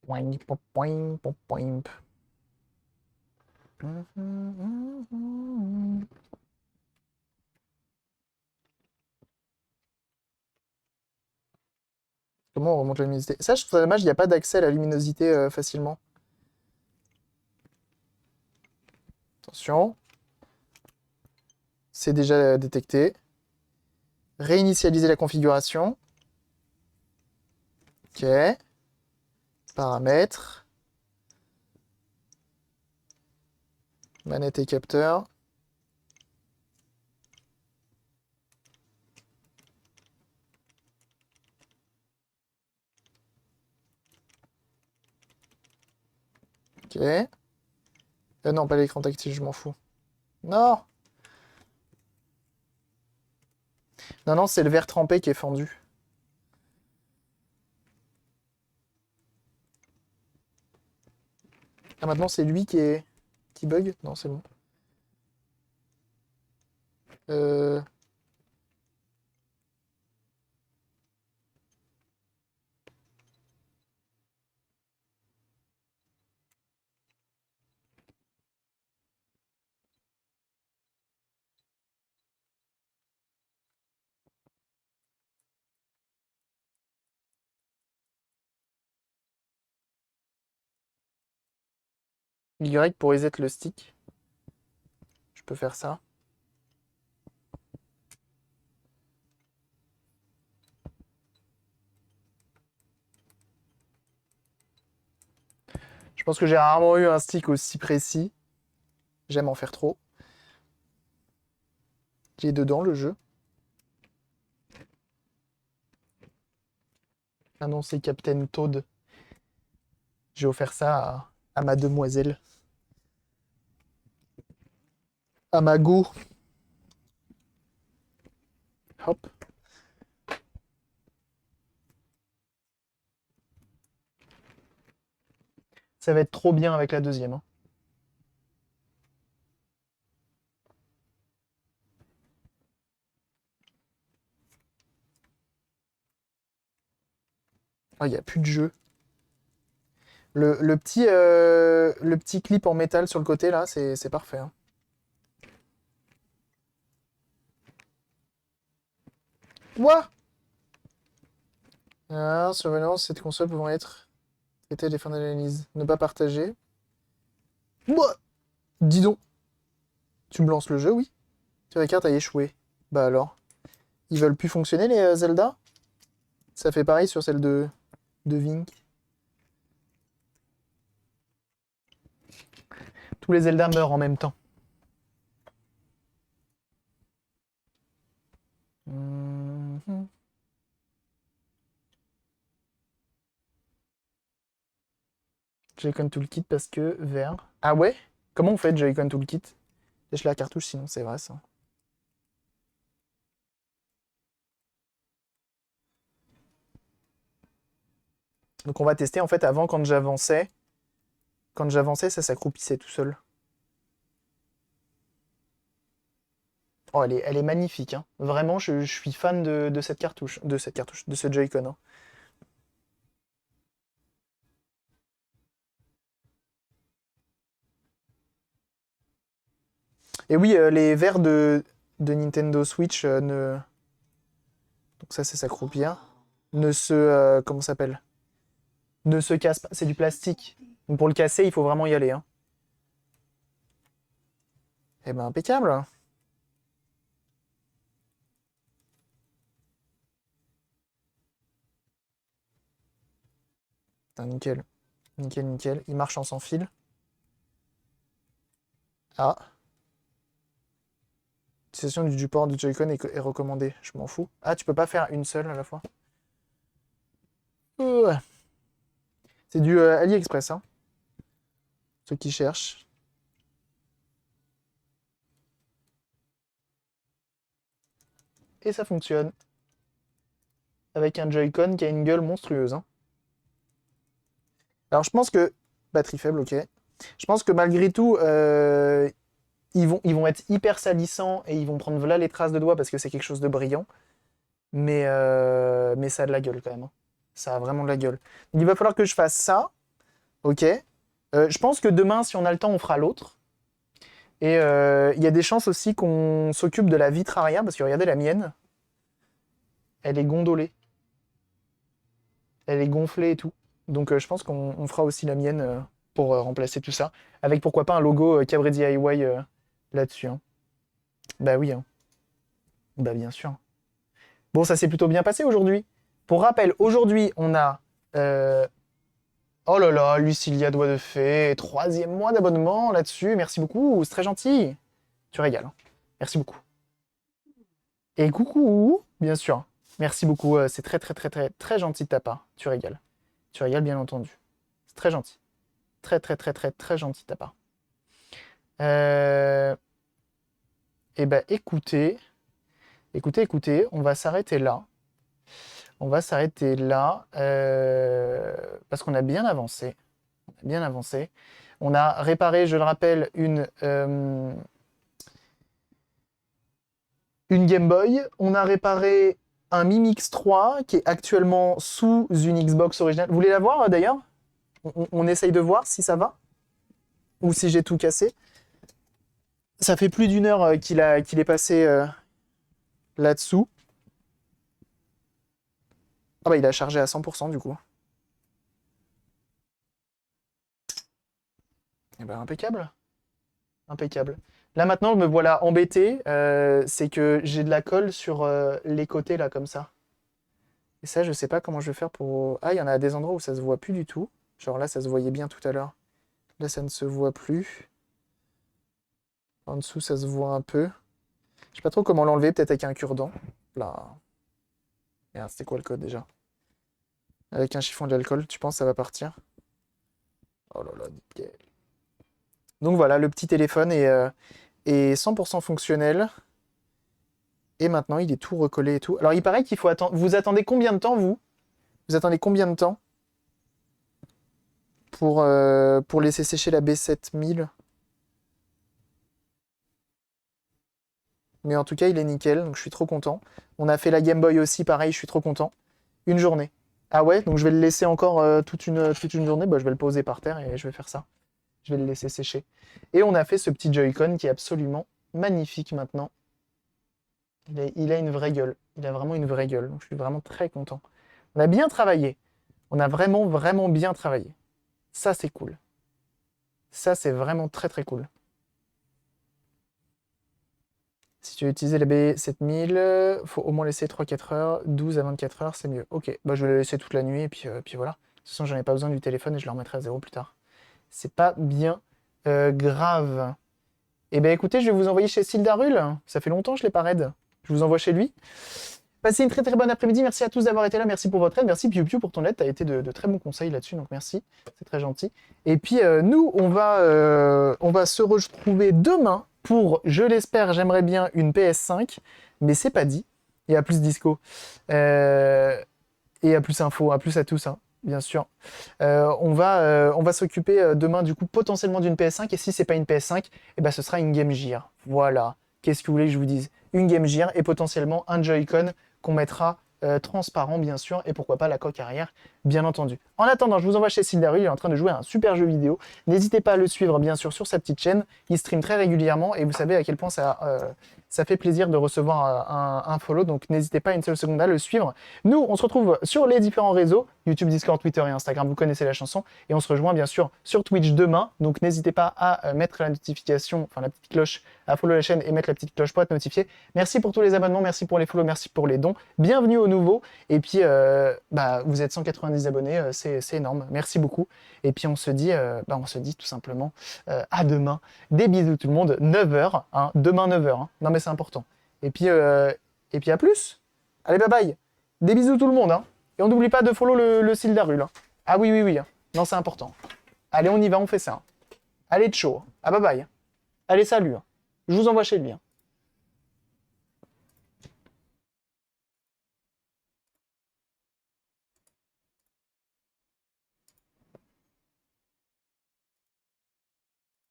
Boing, pop, boing, pop, boing. Comment on remonte la luminosité? Ça, je trouve ça dommage, il n'y a pas d'accès à la luminosité facilement. Attention. C'est déjà détecté. Réinitialiser la configuration. Ok. Paramètres. Manette et capteur. Ok. Non, pas l'écran tactile, je m'en fous. Non! Non, non, c'est le verre trempé qui est fendu. Ah, maintenant, c'est lui qui bug? Non, c'est bon. Euh... Y pour reset le stick. Je peux faire ça. Je pense que j'ai rarement eu un stick aussi précis. J'aime en faire trop. Il est dedans, le jeu. Ah non, c'est Captain Toad. J'ai offert ça à ma demoiselle. À ma go. Hop. Ça va être trop bien avec la deuxième. Hein. Ah, il n'y a plus de jeu. Le petit clip en métal sur le côté, là, c'est parfait. Hein. Ouah! Ah, surveillance, cette console pouvant être traitée à des fins d'analyse. Ne pas partager. Ouah! Dis donc. Tu me lances le jeu, oui? Ta carte a échoué. Bah alors. Ils veulent plus fonctionner, les Zelda? Ça fait pareil sur celle de Vink. Tous les Zelda meurent en même temps. Mhm. Joy-Con Toolkit parce que vert. Ah ouais? Comment on fait Joy-Con Toolkit? Lâche la cartouche sinon, c'est vrai ça. Donc on va tester en fait avant quand j'avançais. Quand j'avançais, ça s'accroupissait tout seul. Oh, elle est magnifique. Hein. Vraiment, je suis fan de cette cartouche. De cette cartouche, de ce Joy-Con. Hein. Et oui, les verres de Nintendo Switch ne... Donc ça, c'est s'accroupir. Ne se... comment ça s'appelle? Ne se casse pas. C'est du plastique. Donc pour le casser, il faut vraiment y aller. Hein. Eh ben, impeccable. Putain, nickel. Nickel, nickel. Il marche en sans fil. Ah. L'utilisation du port du Joy-Con est recommandée. Je m'en fous. Ah, tu peux pas faire une seule à la fois? Ouais. C'est du AliExpress, hein. Ceux qui cherchent. Et ça fonctionne. Avec un Joy-Con qui a une gueule monstrueuse. Hein. Alors je pense que... Batterie faible, ok. Je pense que malgré tout, ils vont être hyper salissants et ils vont prendre là les traces de doigts parce que c'est quelque chose de brillant. Mais ça a de la gueule quand même. Hein. Ça a vraiment de la gueule. Donc il va falloir que je fasse ça. Ok. Je pense que demain, si on a le temps, on fera l'autre. Et il y a des chances aussi qu'on s'occupe de la vitre arrière parce que regardez la mienne. Elle est gondolée. Elle est gonflée et tout. Donc je pense qu'on fera aussi la mienne pour remplacer tout ça. Avec pourquoi pas un logo Cabré DIY là-dessus. Hein. Bah oui. Hein. Bah bien sûr. Bon, ça s'est plutôt bien passé aujourd'hui. Pour rappel, aujourd'hui, on a... Oh là là, Lucilia Doigt de Fée, 3e mois d'abonnement là-dessus. Merci beaucoup, c'est très gentil. Tu régales. Hein. Merci beaucoup. Et coucou, bien sûr. Merci beaucoup, c'est très très très très très gentil de ta part. Tu régales. Tu régales, bien entendu. C'est très gentil. Très très très très très gentil de ta part. Eh ben écoutez, on va s'arrêter là. On va s'arrêter là parce qu'on a bien avancé. On a bien avancé. On a réparé, je le rappelle, une Game Boy. On a réparé un Mi Mix 3 qui est actuellement sous une Xbox originale. Vous voulez la voir d'ailleurs? On essaye de voir si ça va ou si j'ai tout cassé. Ça fait plus d'1 heure qu'il est passé là-dessous. Ah bah il a chargé à 100% du coup. Eh ben impeccable. Impeccable. Là maintenant, me voilà embêté. C'est que j'ai de la colle sur les côtés là comme ça. Et ça, je sais pas comment je vais faire pour... Ah, il y en a des endroits où ça se voit plus du tout. Genre là, ça se voyait bien tout à l'heure. Là, ça ne se voit plus. En dessous, ça se voit un peu. Je sais pas trop comment l'enlever, peut-être avec un cure-dent. Là. Merde, c'était quoi le code déjà? Avec un chiffon de l'alcool, tu penses que ça va partir? Oh là là, nickel. Donc voilà, le petit téléphone est 100% fonctionnel. Et maintenant, il est tout recollé et tout. Alors, il paraît qu'il faut attendre... Vous attendez combien de temps, vous? Vous attendez combien de temps pour laisser sécher la B7000? Mais en tout cas, il est nickel, donc je suis trop content. On a fait la Game Boy aussi, pareil, je suis trop content. Une journée. Ah ouais, donc je vais le laisser encore toute une journée. Bah, je vais le poser par terre et je vais faire ça. Je vais le laisser sécher. Et on a fait ce petit Joy-Con qui est absolument magnifique maintenant. Il a une vraie gueule. Il a vraiment une vraie gueule. Donc je suis vraiment très content. On a bien travaillé. On a vraiment, vraiment bien travaillé. Ça, c'est cool. Ça, c'est vraiment très, très cool. Si tu veux utiliser la B7000, faut au moins laisser 3-4 heures. 12 à 24 heures, c'est mieux. Ok, bah, je vais le laisser toute la nuit et puis voilà. De toute façon, j'en ai pas besoin du téléphone et je le remettrai à 0 plus tard. C'est pas bien grave. Eh bien, écoutez, je vais vous envoyer chez Sildarul. Ça fait longtemps que je l'ai pas raid. Je vous envoie chez lui. Passez une très très bonne après-midi. Merci à tous d'avoir été là. Merci pour votre aide. Merci Piu Piu pour ton aide. Tu as été de très bons conseils là-dessus. Donc merci. C'est très gentil. Et puis nous, on va se retrouver demain pour, je l'espère, j'aimerais bien une PS5. Mais c'est pas dit. Et à plus disco. Et à plus info. À plus à tous. Hein, bien sûr. On va s'occuper demain du coup potentiellement d'une PS5. Et si c'est pas une PS5, eh ben, ce sera une Game Gear. Voilà. Qu'est-ce que vous voulez que je vous dise? Une Game Gear et potentiellement un Joy-Con qu'on mettra transparent bien sûr, et pourquoi pas la coque arrière bien entendu. En attendant, je vous envoie chez Sildaru, il est en train de jouer à un super jeu vidéo. N'hésitez pas à le suivre, bien sûr, sur sa petite chaîne. Il stream très régulièrement et vous savez à quel point ça fait plaisir de recevoir un follow, donc n'hésitez pas une seule seconde à le suivre. Nous, on se retrouve sur les différents réseaux, YouTube, Discord, Twitter et Instagram, vous connaissez la chanson, et on se rejoint bien sûr sur Twitch demain, donc n'hésitez pas à mettre la notification, enfin la petite cloche, à follow la chaîne et mettre la petite cloche pour être notifié. Merci pour tous les abonnements, merci pour les follow, merci pour les dons, bienvenue aux nouveaux, et puis vous êtes 190 abonnés, c'est énorme, merci beaucoup, et puis on se dit tout simplement à demain. Des bisous tout le monde, 9h, hein, demain 9h, hein. Non mais c'est important. Et puis à plus. Allez, bye bye. Des bisous tout le monde, hein. Et on n'oublie pas de follow le Sildarul. Hein. Ah oui, oui, oui. Hein. Non, c'est important. Allez, on y va, on fait ça. Hein. Allez, ciao. Ah bye bye. Allez, salut. Hein. Je vous envoie chez lui. Hein.